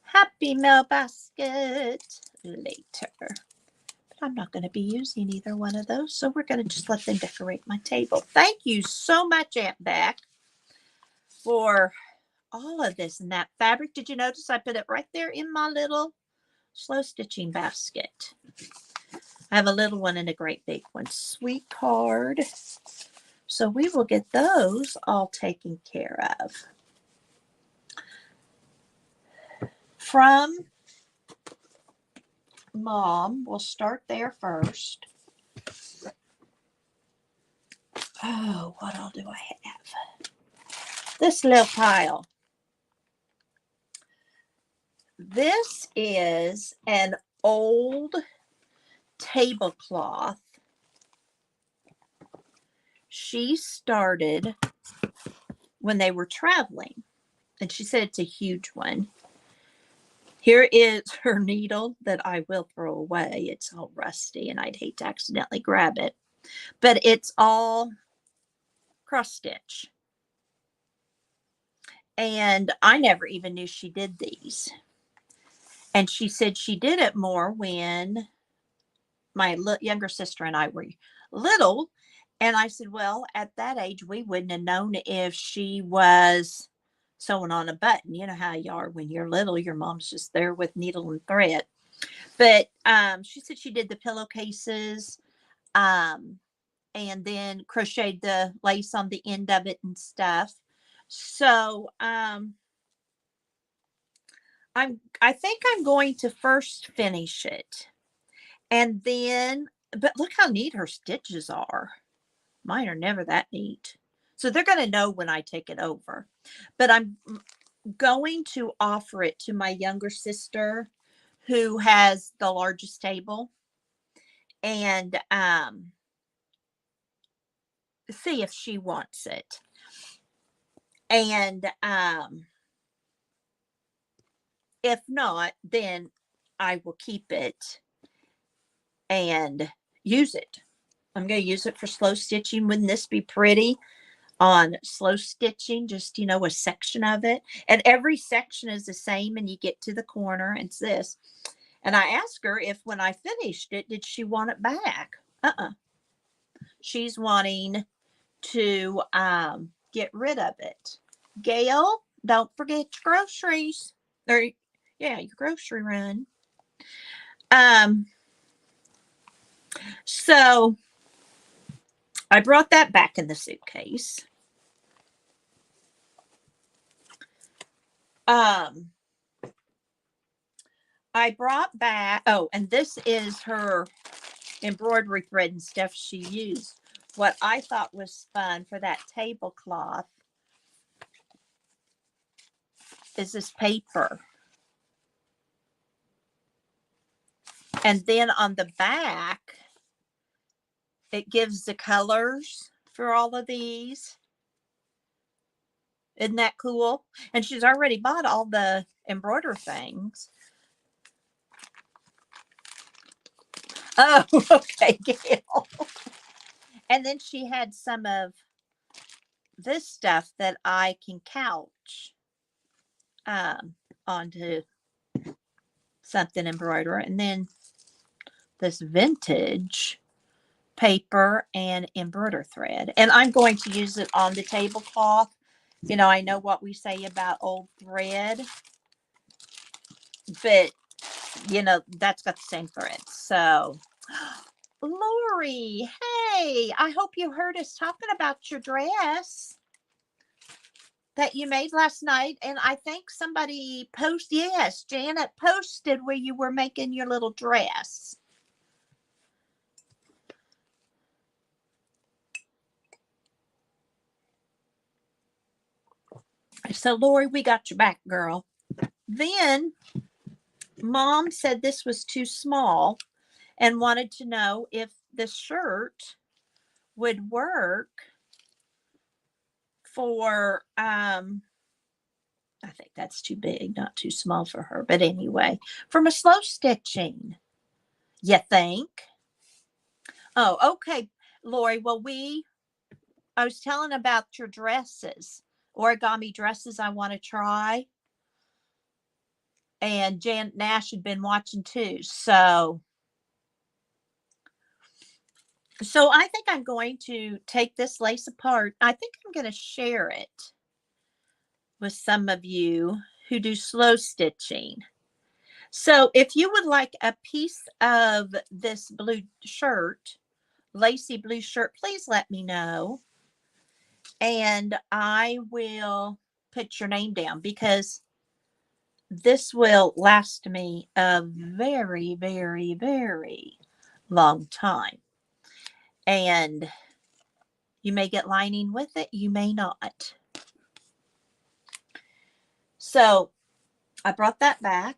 Happy Mail basket later. But I'm not going to be using either one of those, so we're going to just let them decorate my table. Thank you so much, Aunt Beck, for all of this and that fabric. Did you notice I put it right there in my little slow stitching basket? I have a little one and a great big one. Sweet card. So we will get those all taken care of. From Mom, we'll start there first. Oh, what all do I have? This little pile. This is an old tablecloth. She started when they were traveling, and she said it's a huge one. Here is her needle that I will throw away. It's all rusty, and I'd hate to accidentally grab it, but it's all cross stitch. And I never even knew she did these. And she said she did it more when my younger sister and I were little. And I said, well, at that age, we wouldn't have known if she was sewing on a button. You know how you are when you're little, your mom's just there with needle and thread. But she said she did the pillowcases and then crocheted the lace on the end of it and stuff. So I think I'm going to first finish it. And then, but look how neat her stitches are. Mine are never that neat. So they're going to know when I take it over. But I'm going to offer it to my younger sister who has the largest table and see if she wants it. And if not, then I will keep it and use it. I'm going to use it for slow stitching. Wouldn't this be pretty on slow stitching? Just, you know, a section of it. And every section is the same, and you get to the corner, and it's this. And I asked her if when I finished it, did she want it back? She's wanting to get rid of it. Gail, don't forget your groceries. Or, yeah, your grocery run. So I brought that back in the suitcase. I brought back, oh, and this is her embroidery thread and stuff she used. What I thought was fun for that tablecloth is this paper. And then on the back, it gives the colors for all of these. Isn't that cool? And she's already bought all the embroider things. Oh, okay, Gail. And then she had some of this stuff that I can couch onto something embroider, and then this vintage paper and embroider thread. And I'm going to use it on the tablecloth. You know, I know what we say about old thread, but you know, that's got the same thread. So, Lori, hey, I hope you heard us talking about your dress that you made last night. And I think somebody yes, Janet posted where you were making your little dress. So, Lori, we got your back, girl. Then Mom said this was too small and wanted to know if the shirt would work for I think that's too big, not too small for her. But anyway, from a slow stitching, you think? Oh, okay, Lori. Well, I was telling about your dresses, origami dresses I want to try. And Janet Nash had been watching too. So I think I'm going to take this lace apart. I think I'm going to share it with some of you who do slow stitching. So if you would like a piece of this blue shirt, lacy blue shirt, please let me know. And I will put your name down because this will last me a very, very, very long time. And you may get lining with it, you may not. So I brought that back.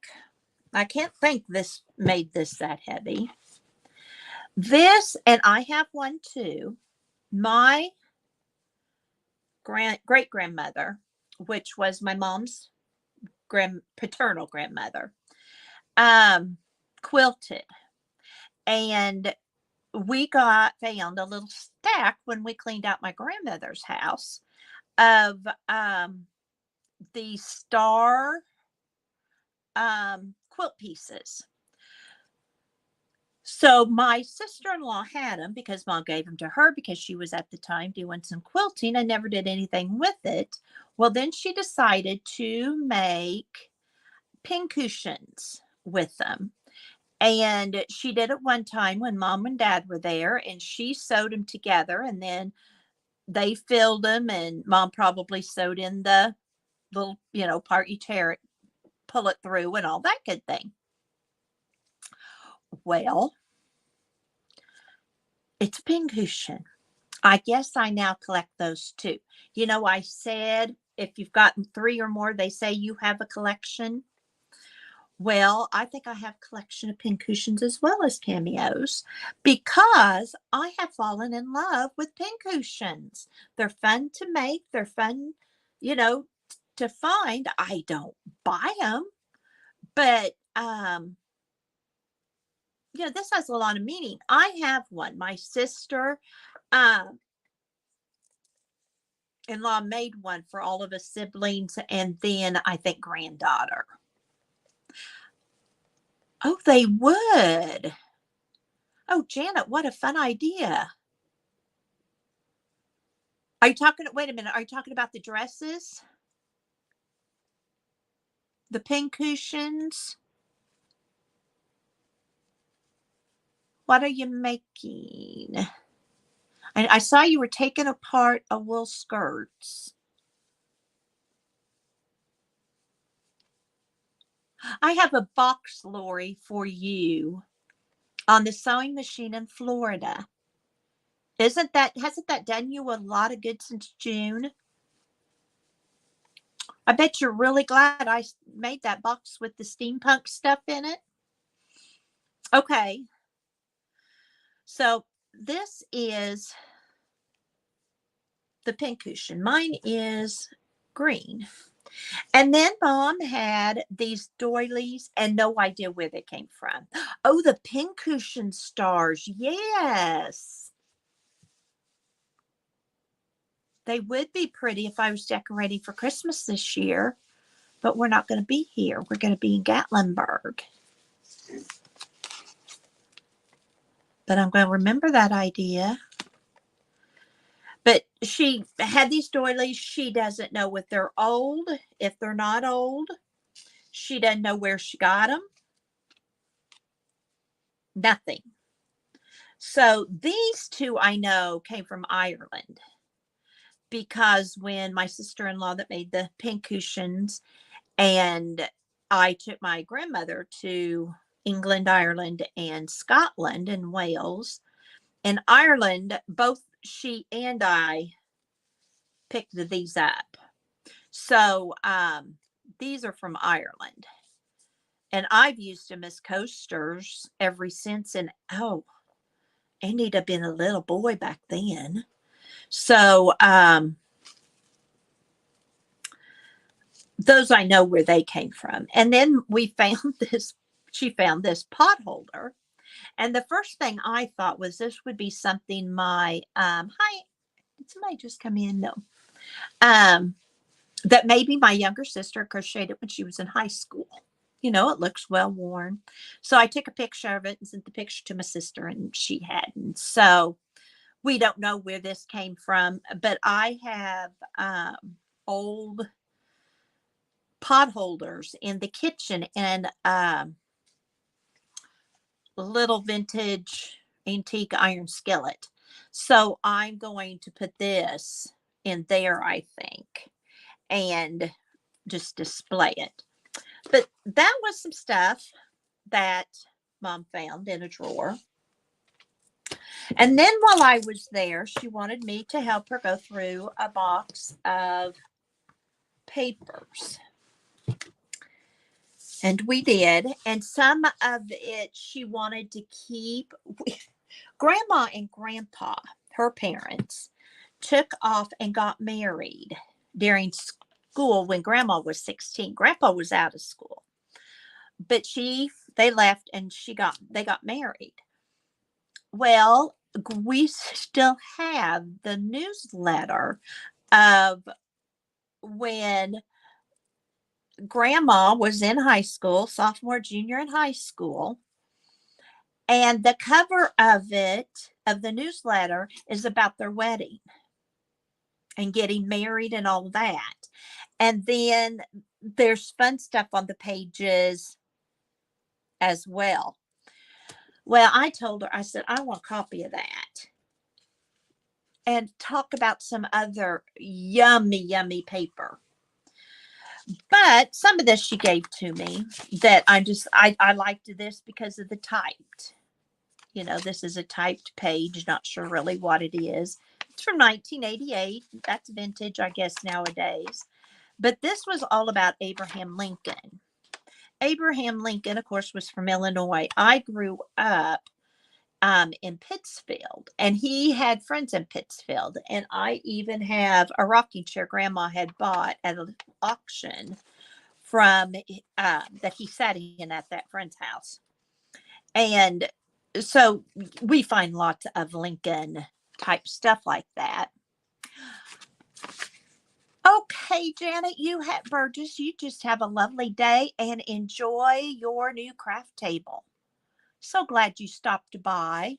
I can't think this made this that heavy. This, and I have one too. My great grandmother, which was my mom's paternal grandmother, quilted. And we found a little stack when we cleaned out my grandmother's house of the star quilt pieces. So my sister-in-law had them because Mom gave them to her because she was at the time doing some quilting and never did anything with it. Well, then she decided to make pincushions with them. And she did it one time when Mom and Dad were there, and she sewed them together, and then they filled them, and Mom probably sewed in the little, part you tear it, pull it through, and all that good thing. Well, it's a pincushion. I guess I now collect those too. I said if you've gotten 3 or more, they say you have a collection. Well, I think I have a collection of pincushions as well as cameos because I have fallen in love with pincushions. They're fun to make. They're fun, you know, to find. I don't buy them, but this has a lot of meaning. I have one. My sister in-law made one for all of us siblings, and then I think granddaughter. Oh, they would. Oh, Janet, what a fun idea. Wait a minute, are you talking about the dresses? The pincushions? What are you making? I saw you were taking apart a wool skirts. I have a box, Lori, for you on the sewing machine in Florida. Hasn't that done you a lot of good since June? I bet you're really glad I made that box with the steampunk stuff in it. Okay. So this is the pincushion. Mine is green. And then Mom had these doilies and no idea where they came from. Oh, the pincushion stars. Yes. They would be pretty if I was decorating for Christmas this year, but we're not going to be here. We're going to be in Gatlinburg. But I'm going to remember that idea. But she had these doilies. She doesn't know if they're old, if they're not old. She doesn't know where she got them. Nothing. So these two I know came from Ireland, because when my sister-in-law that made the pincushions, and I took my grandmother to England, Ireland, and Scotland and Wales. In Ireland, both she and I picked these up. So these are from Ireland. And I've used them as coasters ever since. And oh, Andy'd have been a little boy back then. So those I know where they came from. And then we found this, she found this pot holder. And the first thing I thought was this would be something my, hi, did somebody just come in? No. That maybe my younger sister crocheted when she was in high school. You know, it looks well worn. So I took a picture of it and sent the picture to my sister, and she hadn't. So we don't know where this came from, but I have old pot holders in the kitchen, and little vintage antique iron skillet. So I'm going to put this in there, I think, and just display it. But that was some stuff that Mom found in a drawer. And then while I was there, she wanted me to help her go through a box of papers. And we did. And some of it she wanted to keep. Grandma and Grandpa, her parents, took off and got married during school when Grandma was 16. Grandpa was out of school. But they left and they got married. Well, we still have the newsletter of when Grandma was in high school, sophomore, junior in high school. And the cover of it, of the newsletter, is about their wedding and getting married and all that. And then there's fun stuff on the pages as well. Well, I told her, I said, I want a copy of that. And talk about some other yummy, yummy paper. But some of this she gave to me that I liked this because of the typed. You know, this is a typed page, not sure really what it is. It's from 1988. That's vintage, I guess, nowadays. But this was all about Abraham Lincoln. Abraham Lincoln, of course, was from Illinois. I grew up in Pittsfield, and he had friends in Pittsfield. And I even have a rocking chair Grandma had bought at an auction from that he sat in at that friend's house. And so we find lots of Lincoln type stuff like that. Okay, Janet, Burgess, you just have a lovely day and enjoy your new craft table. So glad you stopped by.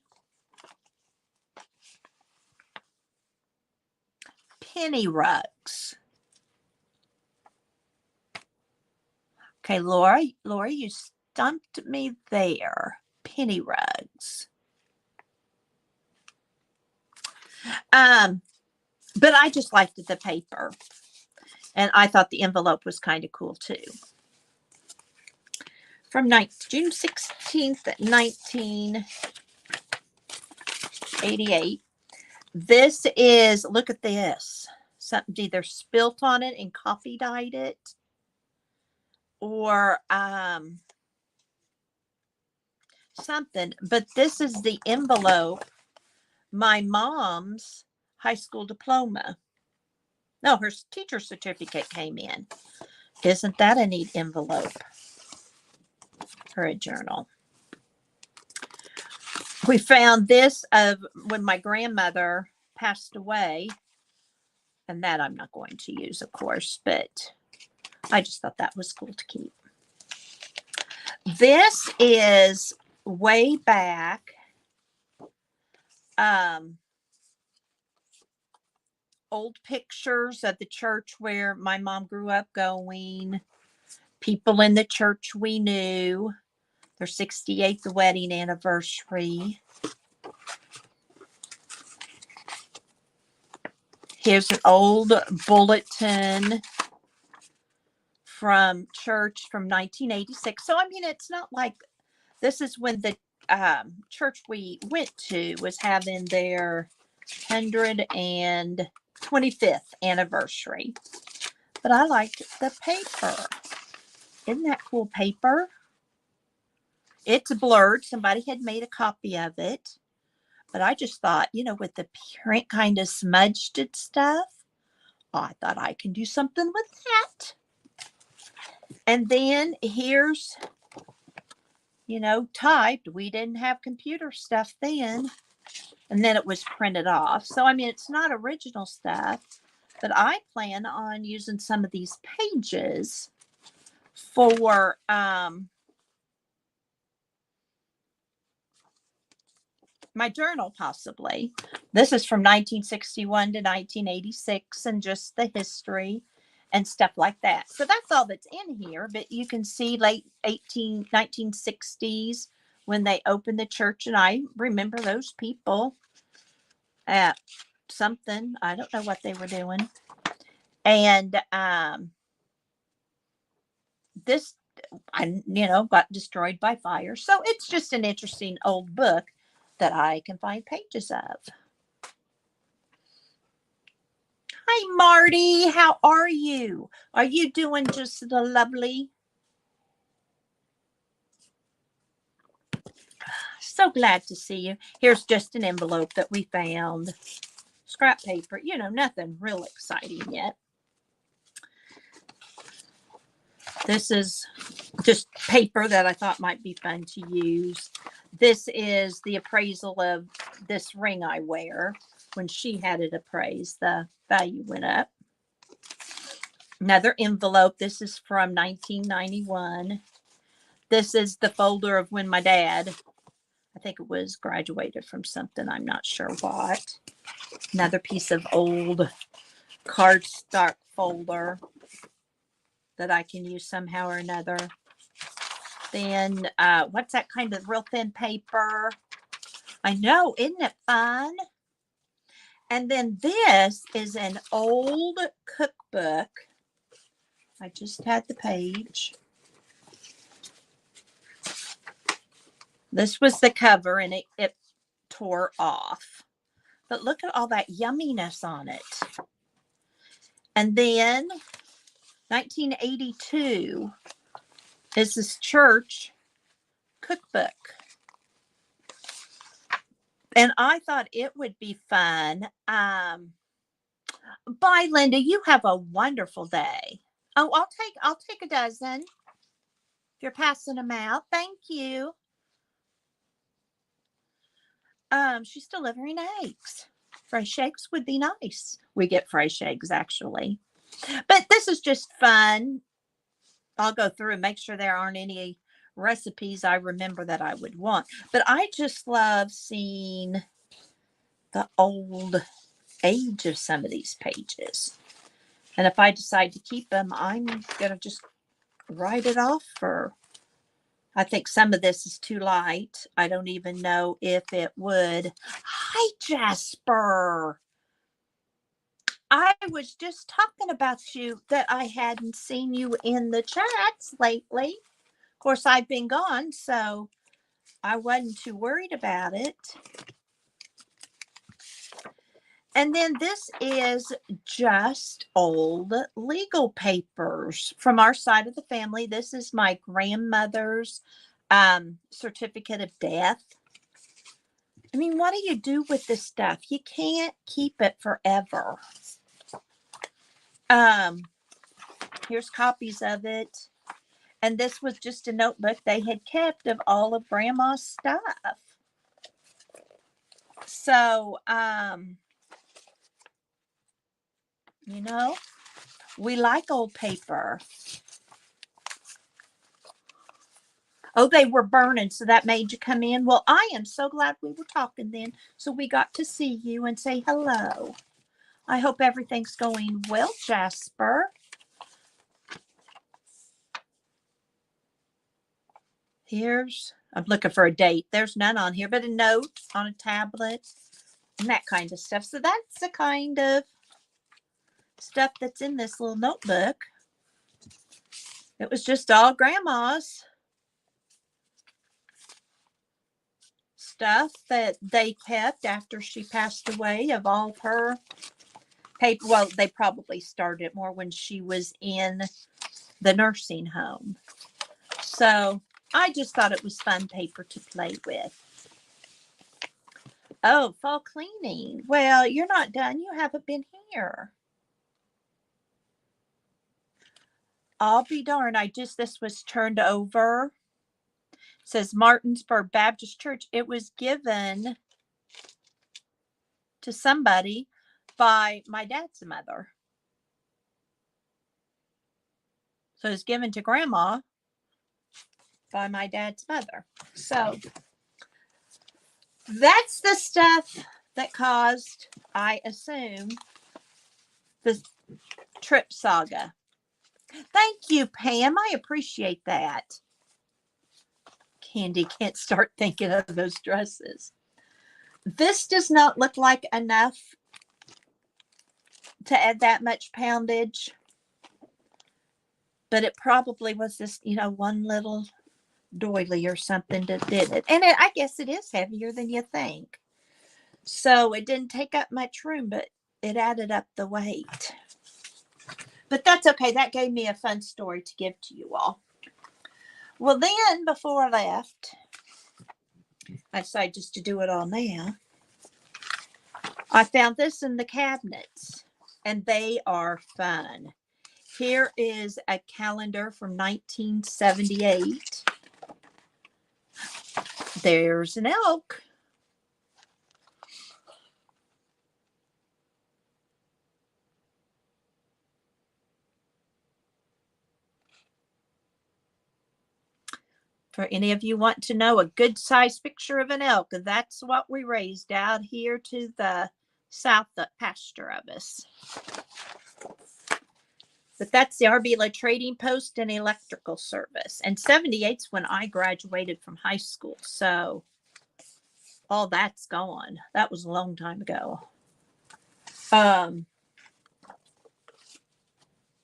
Penny rugs. Okay, Laura, you stumped me there. Penny rugs. But I just liked the paper. And I thought the envelope was kind of cool too. From June 16th, 1988. This is, look at this. Something either spilt on it and coffee dyed it, or something. But this is the envelope, my mom's high school diploma. No, her teacher certificate came in. Isn't that a neat envelope for a journal? We found this of when my grandmother passed away, and that I'm not going to use, of course, but I just thought that was cool to keep. This is way back. Old pictures of the church where my mom grew up going, people in the church we knew, their 68th wedding anniversary. Here's an old bulletin from church from 1986. So, I mean, it's not like this is when the church we went to was having their 125th anniversary. But I liked the paper. Isn't that cool paper? It's blurred. Somebody had made a copy of it. But I just thought, with the print kind of smudged and stuff, I thought I can do something with that. And then here's, typed. We didn't have computer stuff then. And then it was printed off. So, I mean, it's not original stuff. But I plan on using some of these pages for my journal, possibly. This is from 1961 to 1986 and just the history and stuff like that. So that's all that's in here. But you can see late 1960s when they opened the church. And I remember those people at something. I don't know what they were doing. And this, got destroyed by fire. So it's just an interesting old book that I can find pages of. Hi, Marty. How are you? Are you doing just the lovely? So glad to see you. Here's just an envelope that we found. Scrap paper, nothing real exciting yet. This is just paper that I thought might be fun to use. This is the appraisal of this ring I wear. When she had it appraised, the value went up. Another envelope. This is from 1991. This is the folder of when my dad, I think it was graduated from something. I'm not sure what. Another piece of old cardstock folder that I can use somehow or another. Then what's that kind of real thin paper? I know, isn't it fun? And then this is an old cookbook. I just had the page. This was the cover and it tore off. But look at all that yumminess on it. And then 1982 is this church cookbook. And I thought it would be fun. Bye, Linda. You have a wonderful day. Oh, I'll take a dozen. If you're passing them out, thank you. She's delivering eggs. Fresh eggs would be nice. We get fresh eggs, actually. But this is just fun. I'll go through and make sure there aren't any recipes I remember that I would want. But I just love seeing the old age of some of these pages. And if I decide to keep them, I'm going to just write it off for, I think some of this is too light. I don't even know if it would. Hi, Jasper. I was just talking about you that I hadn't seen you in the chats lately. Of course, I've been gone, so I wasn't too worried about it. And then this is just old legal papers from our side of the family. This is my grandmother's certificate of death. I mean, what do you do with this stuff? You can't keep it forever. Here's copies of it. And this was just a notebook they had kept of all of Grandma's stuff. So, you know, we like old paper. Oh, they were burning, so that made you come in. Well, I am so glad we were talking then, so we got to see you and say hello. I hope everything's going well, Jasper. I'm looking for a date. There's none on here, but a note on a tablet and that kind of stuff. So that's the kind of stuff that's in this little notebook. It was just all Grandma's stuff that they kept after she passed away, of all of her paper. Well, they probably started more when she was in the nursing home. So I just thought it was fun paper to play with. Oh, fall cleaning. Well, you're not done. You haven't been here. I'll be darned. This was turned over. It says Martinsburg Baptist Church. It was given to somebody by my dad's mother. So it was given to Grandma by my dad's mother. So that's the stuff that caused, I assume, the trip saga. Thank you, Pam. I appreciate that. Candy can't start thinking of those dresses. This does not look like enough to add that much poundage, but it probably was this, one little doily or something that did it. And I guess it is heavier than you think. So it didn't take up much room, but it added up the weight. But that's okay. That gave me a fun story to give to you all. Well, then before I left, I decided just to do it all now. I found this in the cabinets, and they are fun. Here is a calendar from 1978. There's an elk. For any of you want to know a good size picture of an elk, that's what we raised out here to the south pasture of us. But that's the Arbela Trading Post and Electrical Service. And 78's when I graduated from high school. So all that's gone. That was a long time ago.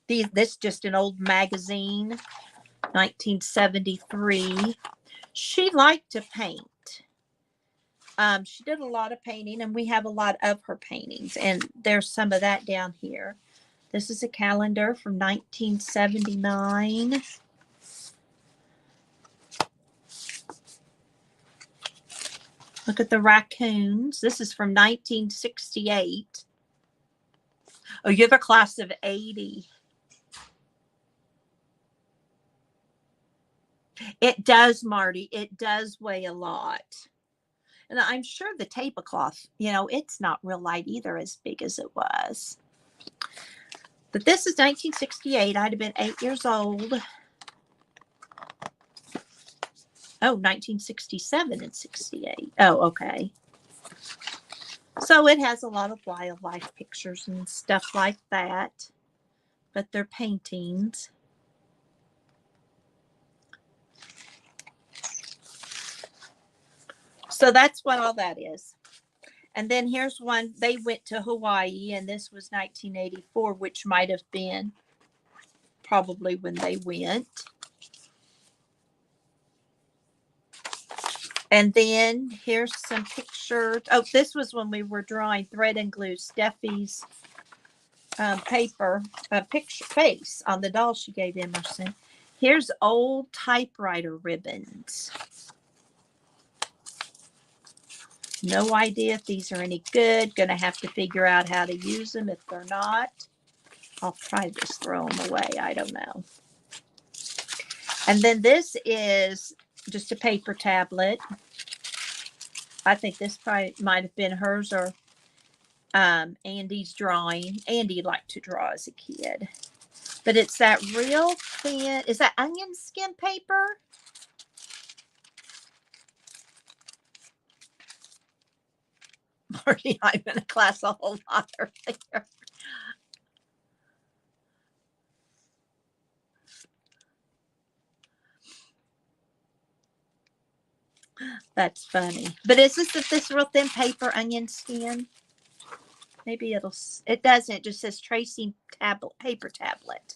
This just an old magazine, 1973. She liked to paint. She did a lot of painting, and we have a lot of her paintings. And there's some of that down here. This is a calendar from 1979. Look at the raccoons. This is from 1968. Oh, you're the class of 80. It does, Marty. It does weigh a lot. And I'm sure the tablecloth, it's not real light either, as big as it was. But this is 1968. I'd have been 8 years old. Oh, 1967 and 68. Oh, okay. So it has a lot of wildlife pictures and stuff like that. But they're paintings. So that's what all that is. And then here's one. They went to Hawaii, and this was 1984, which might have been probably when they went. And then here's some pictures. Oh, this was when we were drawing thread and glue Steffi's paper, picture face on the doll she gave Emerson. Here's old typewriter ribbons. No idea if these are any good. Going to have to figure out how to use them if they're not. I'll probably just throw them away. I don't know. And then this is just a paper tablet. I think this probably might have been hers or Andy's drawing. Andy liked to draw as a kid. But it's that real thin, is that onion skin paper? Marty, I'm in a class a whole lot earlier. That's funny. But is this real thin paper onion skin? Maybe it doesn't. It just says tracing tablet, paper tablet.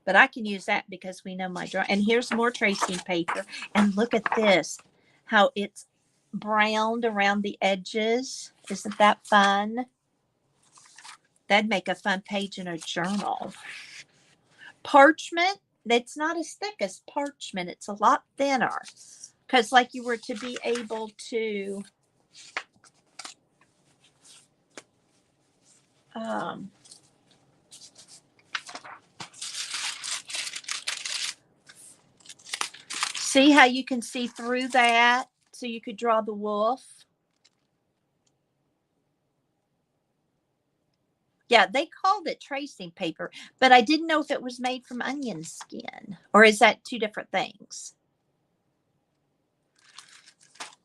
But I can use that because we know my drawing. And here's more tracing paper. And look at this, how it's browned around the edges. Isn't that fun? That'd make a fun page in a journal. Parchment, it's not as thick as parchment. It's a lot thinner. Because like you were to be able to see how you can see through that so you could draw the wolf. Yeah, they called it tracing paper, but I didn't know if it was made from onion skin, or is that two different things?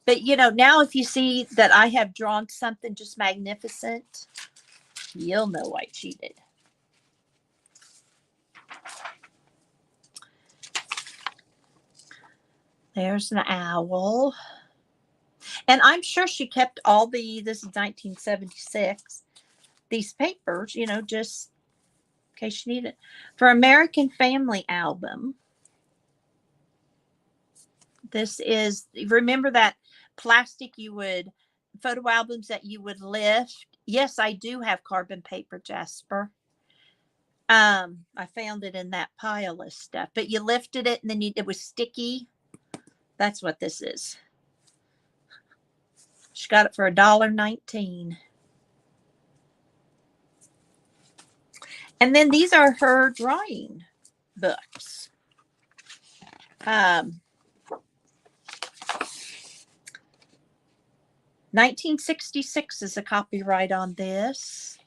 But you know, now if you see that I have drawn something just magnificent, you'll know I cheated. There's an owl. And I'm sure she kept all this is 1976, these papers, you know, just in case you need it. For American Family album. This is, remember that plastic photo albums that you would lift? Yes, I do have carbon paper, Jasper. I found it in that pile of stuff, but you lifted it and then it was sticky. That's what this is. She got it for $1.19. And then these are her drawing books. 1966 is a copyright on this.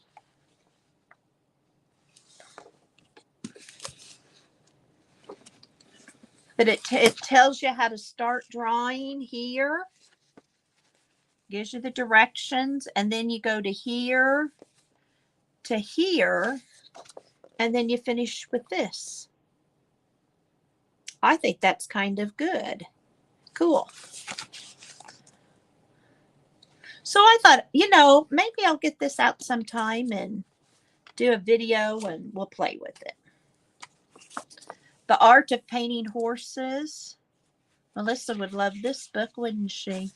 But it tells you how to start drawing here. Gives you the directions. And then you go to here, to here, and then you finish with this. I think that's kind of good. Cool. So I thought, you know, maybe I'll get this out sometime and do a video and we'll play with it. The Art of Painting Horses. Melissa would love this book, wouldn't she?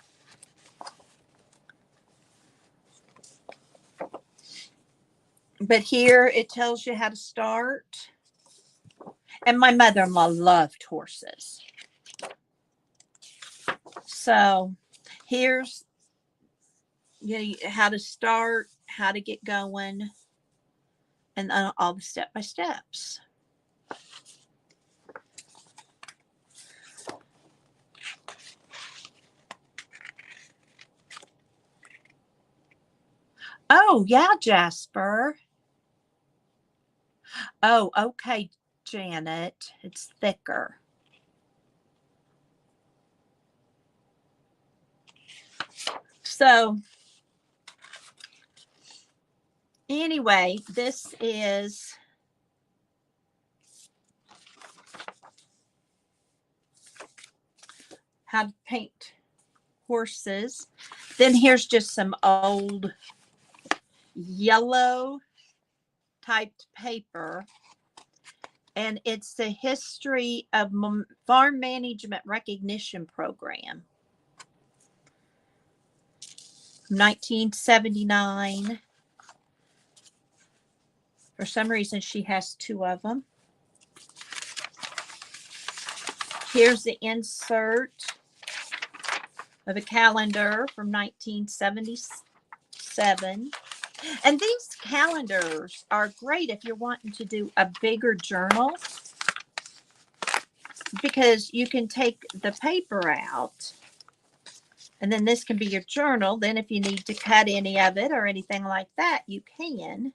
But here it tells you how to start. And my mother-in-law loved horses. So here's how to start, how to get going, and all the step-by-steps. Oh, yeah, Jasper. Oh, okay, Janet. It's thicker. So anyway, this is how to paint horses. Then here's just some old yellow typed paper. And it's the history of Farm Management Recognition Program. 1979. For some reason, she has two of them. Here's the insert of a calendar from 1977. And these calendars are great if you're wanting to do a bigger journal, because you can take the paper out and then this can be your journal. Then if you need to cut any of it or anything like that, you can.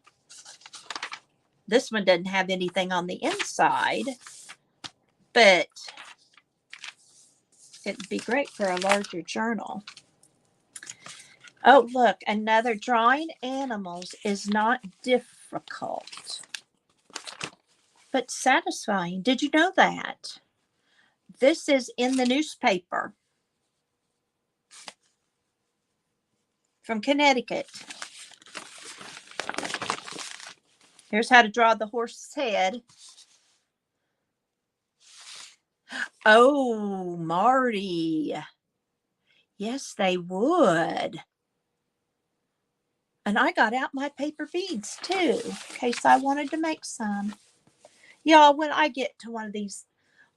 This one doesn't have anything on the inside, but it'd be great for a larger journal. Oh, look, another, drawing animals is not difficult, but satisfying. Did you know that? This is in the newspaper from Connecticut. Here's how to draw the horse's head. Oh, Marty. Yes, they would. And I got out my paper beads too, in case I wanted to make some. Y'all, when I get to one of these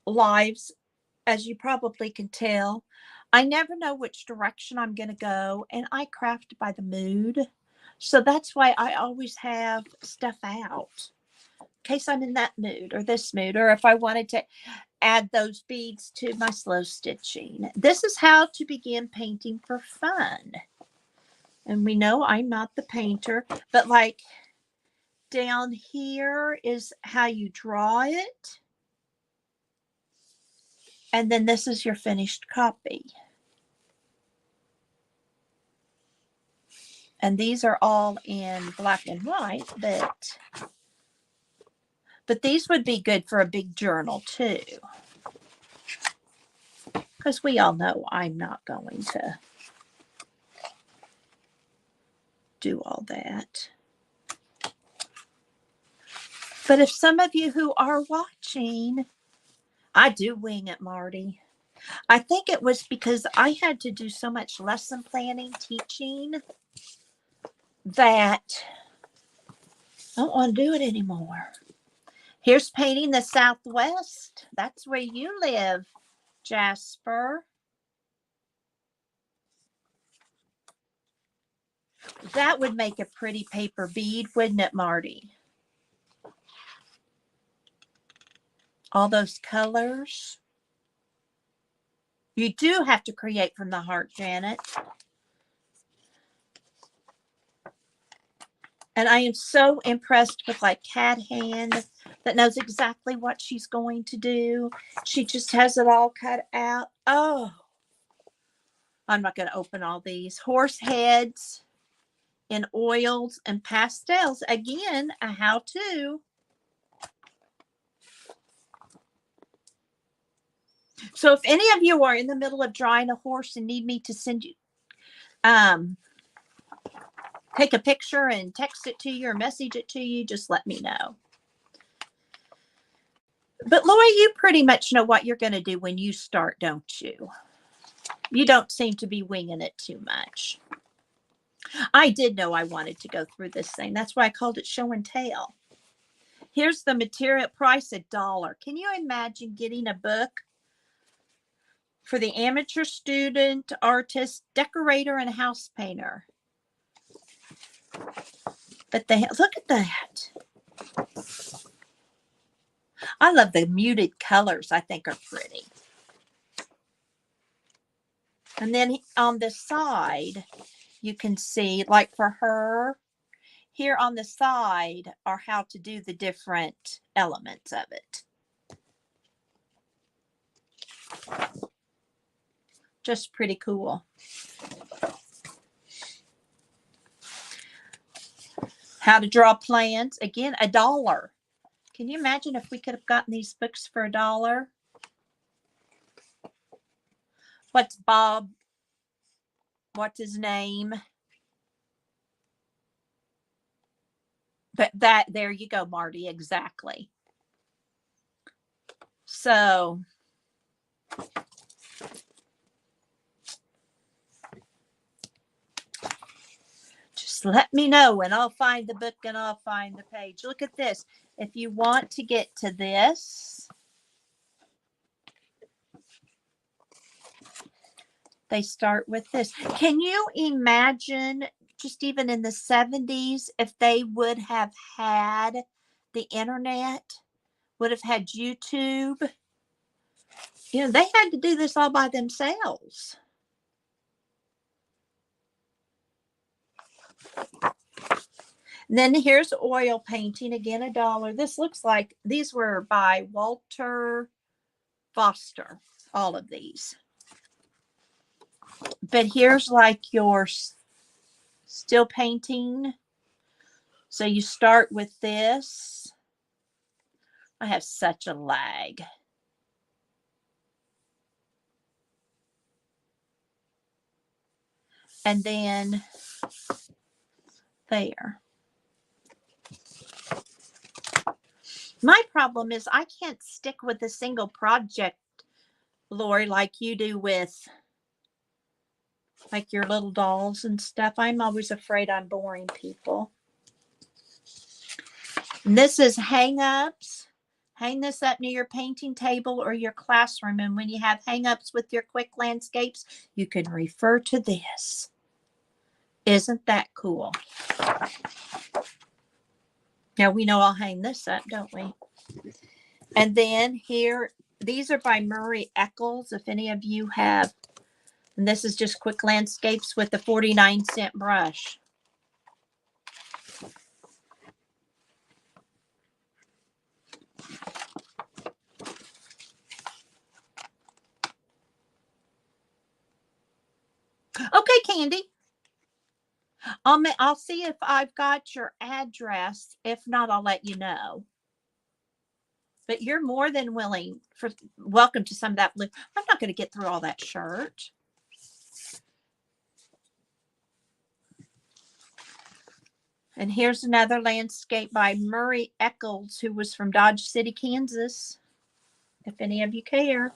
lives, as you probably can tell, I never know which direction I'm going to go, and I craft by the mood. So that's why I always have stuff out in case I'm in that mood or this mood, or if I wanted to add those beads to my slow stitching. This is how to begin painting for fun. And we know I'm not the painter, but like down here is how you draw it. And then this is your finished copy. And these are all in black and white, but these would be good for a big journal too. Because we all know I'm not going to do all that. But if some of you who are watching, I do wing it, Marty. I think it was because I had to do so much lesson planning, teaching, that I don't want to do it anymore. Here's painting the Southwest. That's where you live, Jasper. That would make a pretty paper bead, wouldn't it, Marty? All those colors. You do have to create from the heart, Janet. And I am so impressed with like Cat Hand that knows exactly what she's going to do. She just has it all cut out. Oh, I'm not going to open all these. Horse heads in oils and pastels. Again, a how-to. So if any of you are in the middle of drawing a horse and need me to send you, take a picture and text it to you or message it to you, just let me know. But Lori, you pretty much know what you're going to do when you start, don't you? You don't seem to be winging it too much. I did know I wanted to go through this thing. That's why I called it show and tell. Here's the material price, $1. Can you imagine getting a book for the amateur student, artist, decorator, and house painter? But they look at that. I love the muted colors. I think are pretty. And then on the side, you can see, like for her, here on the side are how to do the different elements of it. Just pretty cool. How to draw plants. Again, $1. Can you imagine if we could have gotten these books for $1? What's Bob? What's his name? But that, there you go, Marty, exactly. So just let me know and I'll find the book and I'll find the page. Look at this. If you want to get to this, they start with this. Can you imagine just even in the 70s, if they would have had the internet, would have had YouTube, they had to do this all by themselves. And then here's oil painting, again, $1. This looks like these were by Walter Foster, all of these. But here's like your still painting. So you start with this. I have such a lag. And then there. My problem is I can't stick with a single project, Lori, like you do with like your little dolls and stuff. I'm always afraid I'm boring people. And this is hang-ups. Hang this up near your painting table or your classroom. And when you have hang-ups with your quick landscapes, you can refer to this. Isn't that cool? Now we know I'll hang this up, don't we? And then here, these are by Murray Eccles. If any of you have, and this is just quick landscapes with the 49-cent brush. Okay, Candy. I'll see if I've got your address. If not, I'll let you know. But you're more than welcome to some of that blue. I'm not going to get through all that shirt. And here's another landscape by Murray Eccles, who was from Dodge City, Kansas. If any of you care.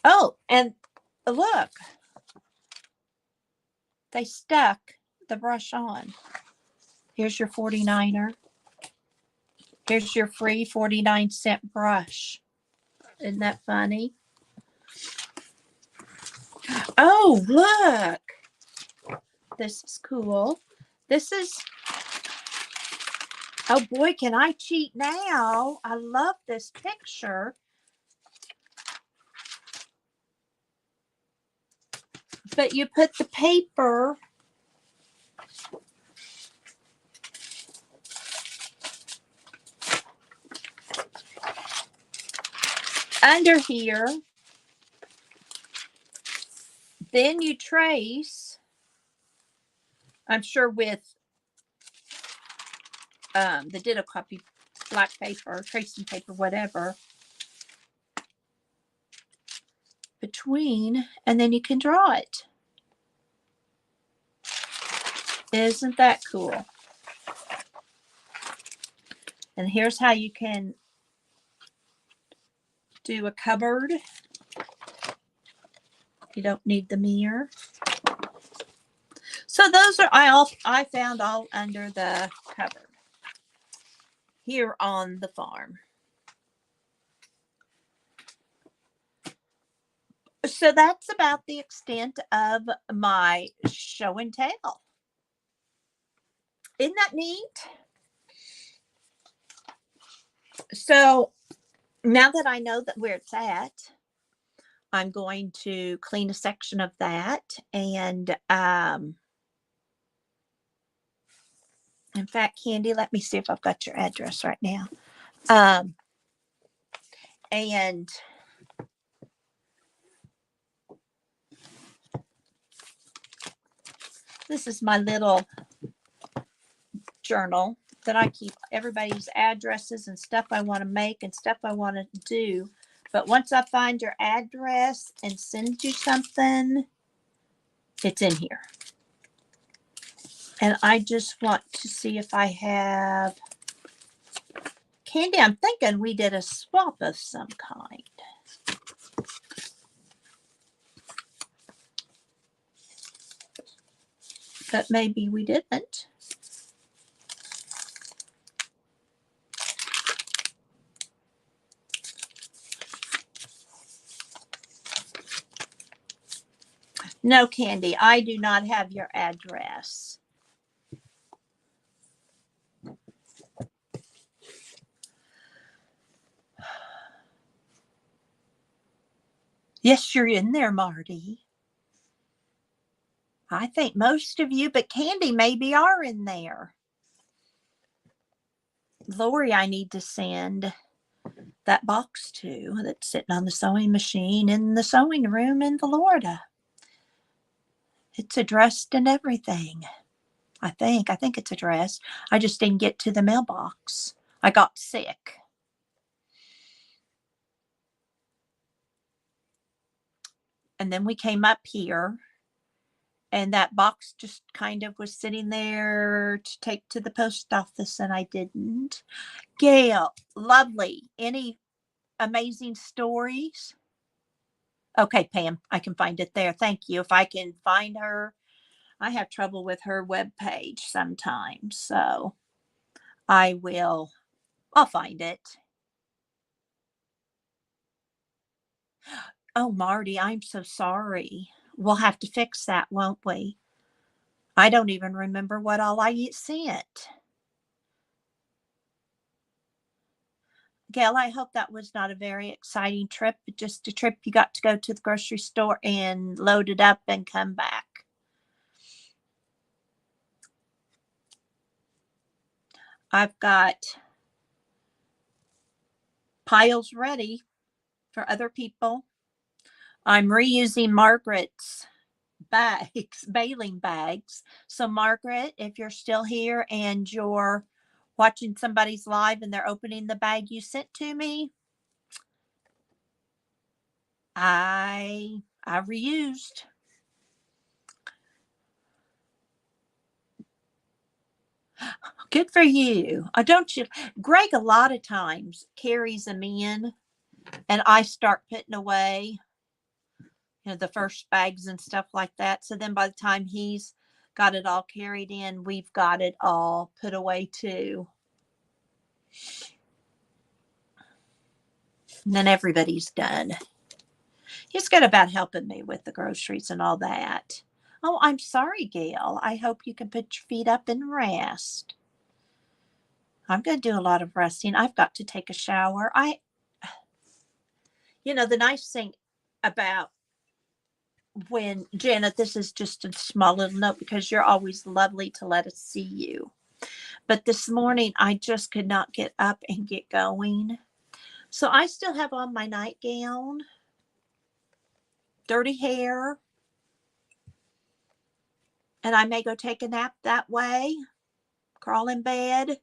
Oh, and look. They stuck the brush on. Here's your 49er. Here's your free 49-cent brush. Isn't that funny? Oh, look. This is cool. This is, oh boy, can I cheat now? I love this picture. But you put the paper under here. Then you trace, I'm sure with the ditto copy black paper, tracing paper, whatever, between, and then you can draw it. Isn't that cool? And here's how you can do a cupboard. You don't need the mirror. So those are I found all under the cupboard here on the farm. So that's about the extent of my show and tell. Isn't that neat? So now that I know that where it's at, I'm going to clean a section of that. And in fact, Candy, let me see if I've got your address right now. And this is my little journal that I keep everybody's addresses and stuff I want to make and stuff I want to do. But once I find your address and send you something, it's in here. And I just want to see if I have Candy. I'm thinking we did a swap of some kind. But maybe we didn't. No, Candy, I do not have your address. Yes, you're in there, Marty. I think most of you, but Candy maybe are in there. Lori, I need to send that box to that's sitting on the sewing machine in the sewing room in Florida. It's addressed and everything. I think it's addressed. I just didn't get to the mailbox. I got sick. And then we came up here and that box just kind of was sitting there to take to the post office and I didn't. Gail, lovely. Any amazing stories? Okay, Pam, I can find it there. Thank you. If I can find her, I have trouble with her webpage sometimes. So I'll find it. Oh, Marty, I'm so sorry. We'll have to fix that, won't we? I don't even remember what all I sent. Gail, I hope that was not a very exciting trip, but just a trip you got to go to the grocery store and load it up and come back. I've got piles ready for other people. I'm reusing Margaret's bags, baling bags. So Margaret, if you're still here and you're watching somebody's live and they're opening the bag you sent to me, I reused. Good for you. Don't you? Greg a lot of times carries them in and I start putting away, the first bags and stuff like that. So then by the time he's got it all carried in, we've got it all put away too. And then everybody's done. He's good about helping me with the groceries and all that. Oh, I'm sorry, Gail. I hope you can put your feet up and rest. I'm going to do a lot of resting. I've got to take a shower. The nice thing about when, Janet, this is just a small little note because you're always lovely to let us see you. But this morning, I just could not get up and get going. So I still have on my nightgown, dirty hair, and I may go take a nap that way, crawl in bed,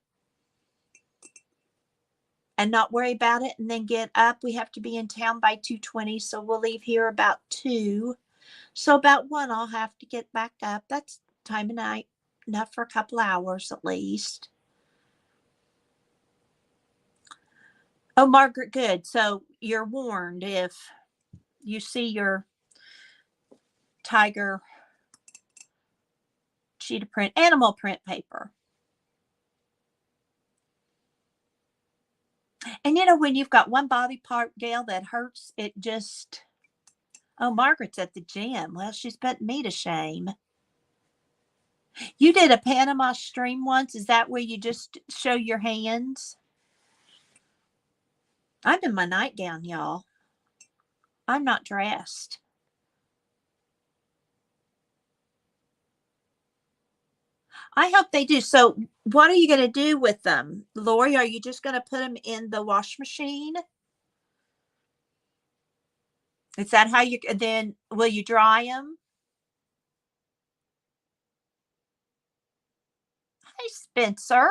and not worry about it and then get up. We have to be in town by 2:20, so we'll leave here about 2. So about 1, I'll have to get back up. That's time of night, enough for a couple hours at least. Oh, Margaret, good. So you're warned if you see your tiger cheetah print, animal print paper. And when you've got one body part, Gail, that hurts, it just, oh, Margaret's at the gym. Well, she's putting me to shame. You did a Panama stream once. Is that where you just show your hands? I'm in my nightgown, y'all. I'm not dressed. I hope they do. So what are you going to do with them? Lori, are you just going to put them in the wash machine? Is that how then will you dry them? Hey, Spencer.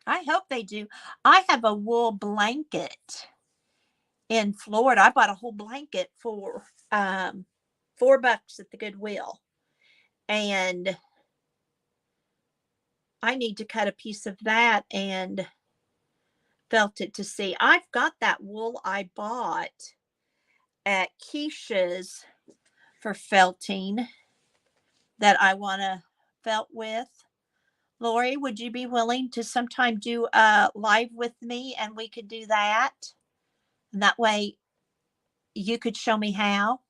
I hope they do. I have a wool blanket in Florida. I bought a whole blanket for $4 at the Goodwill. And I need to cut a piece of that and felt it to see. I've got that wool I bought at Keisha's for felting that I want to felt with. Lori, would you be willing to sometime do a live with me and we could do that? And that way you could show me how.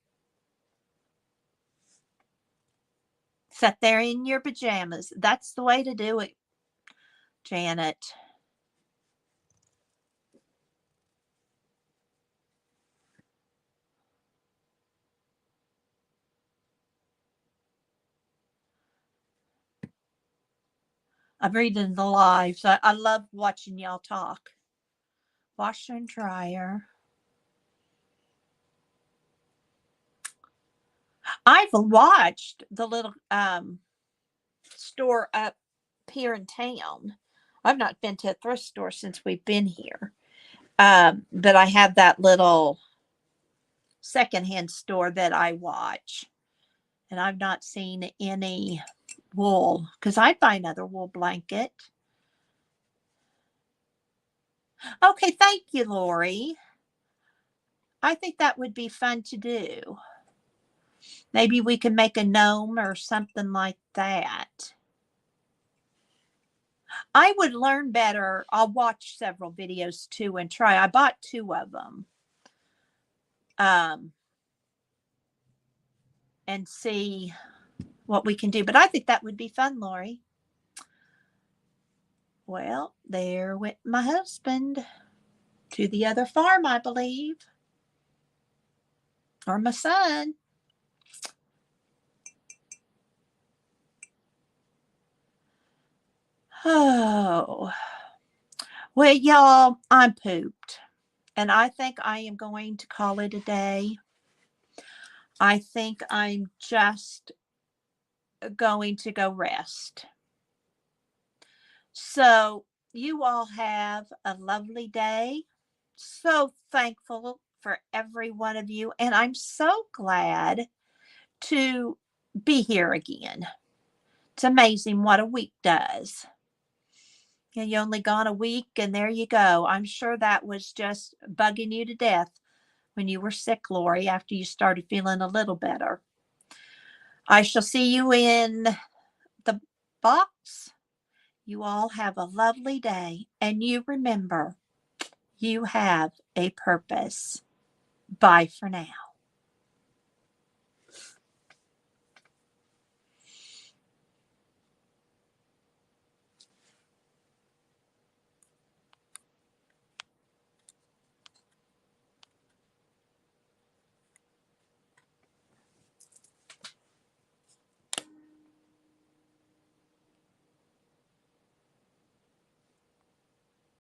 Sit there in your pajamas. That's the way to do it, Janet. I'm reading the lives. I love watching y'all talk. Washer and dryer. I've watched the little store up here in town. I've not been to a thrift store since we've been here. But I have that little secondhand store that I watch. And I've not seen any wool because I'd buy another wool blanket. Okay, thank you, Lori. I think that would be fun to do. Maybe we could make a gnome or something like that. I would learn better. I'll watch several videos too and try. I bought 2 of them. And see what we can do. But I think that would be fun, Lori. Well, there went my husband to the other farm, I believe. Or my son. Oh. Well, y'all, I'm pooped. And I think I am going to call it a day. I think I'm just going to go rest. So, you all have a lovely day. So thankful for every one of you. And I'm so glad to be here again. It's amazing what a week does. And you only gone a week, and there you go. I'm sure that was just bugging you to death when you were sick, Lori, after you started feeling a little better. I shall see you in the box. You all have a lovely day. And you remember, you have a purpose. Bye for now.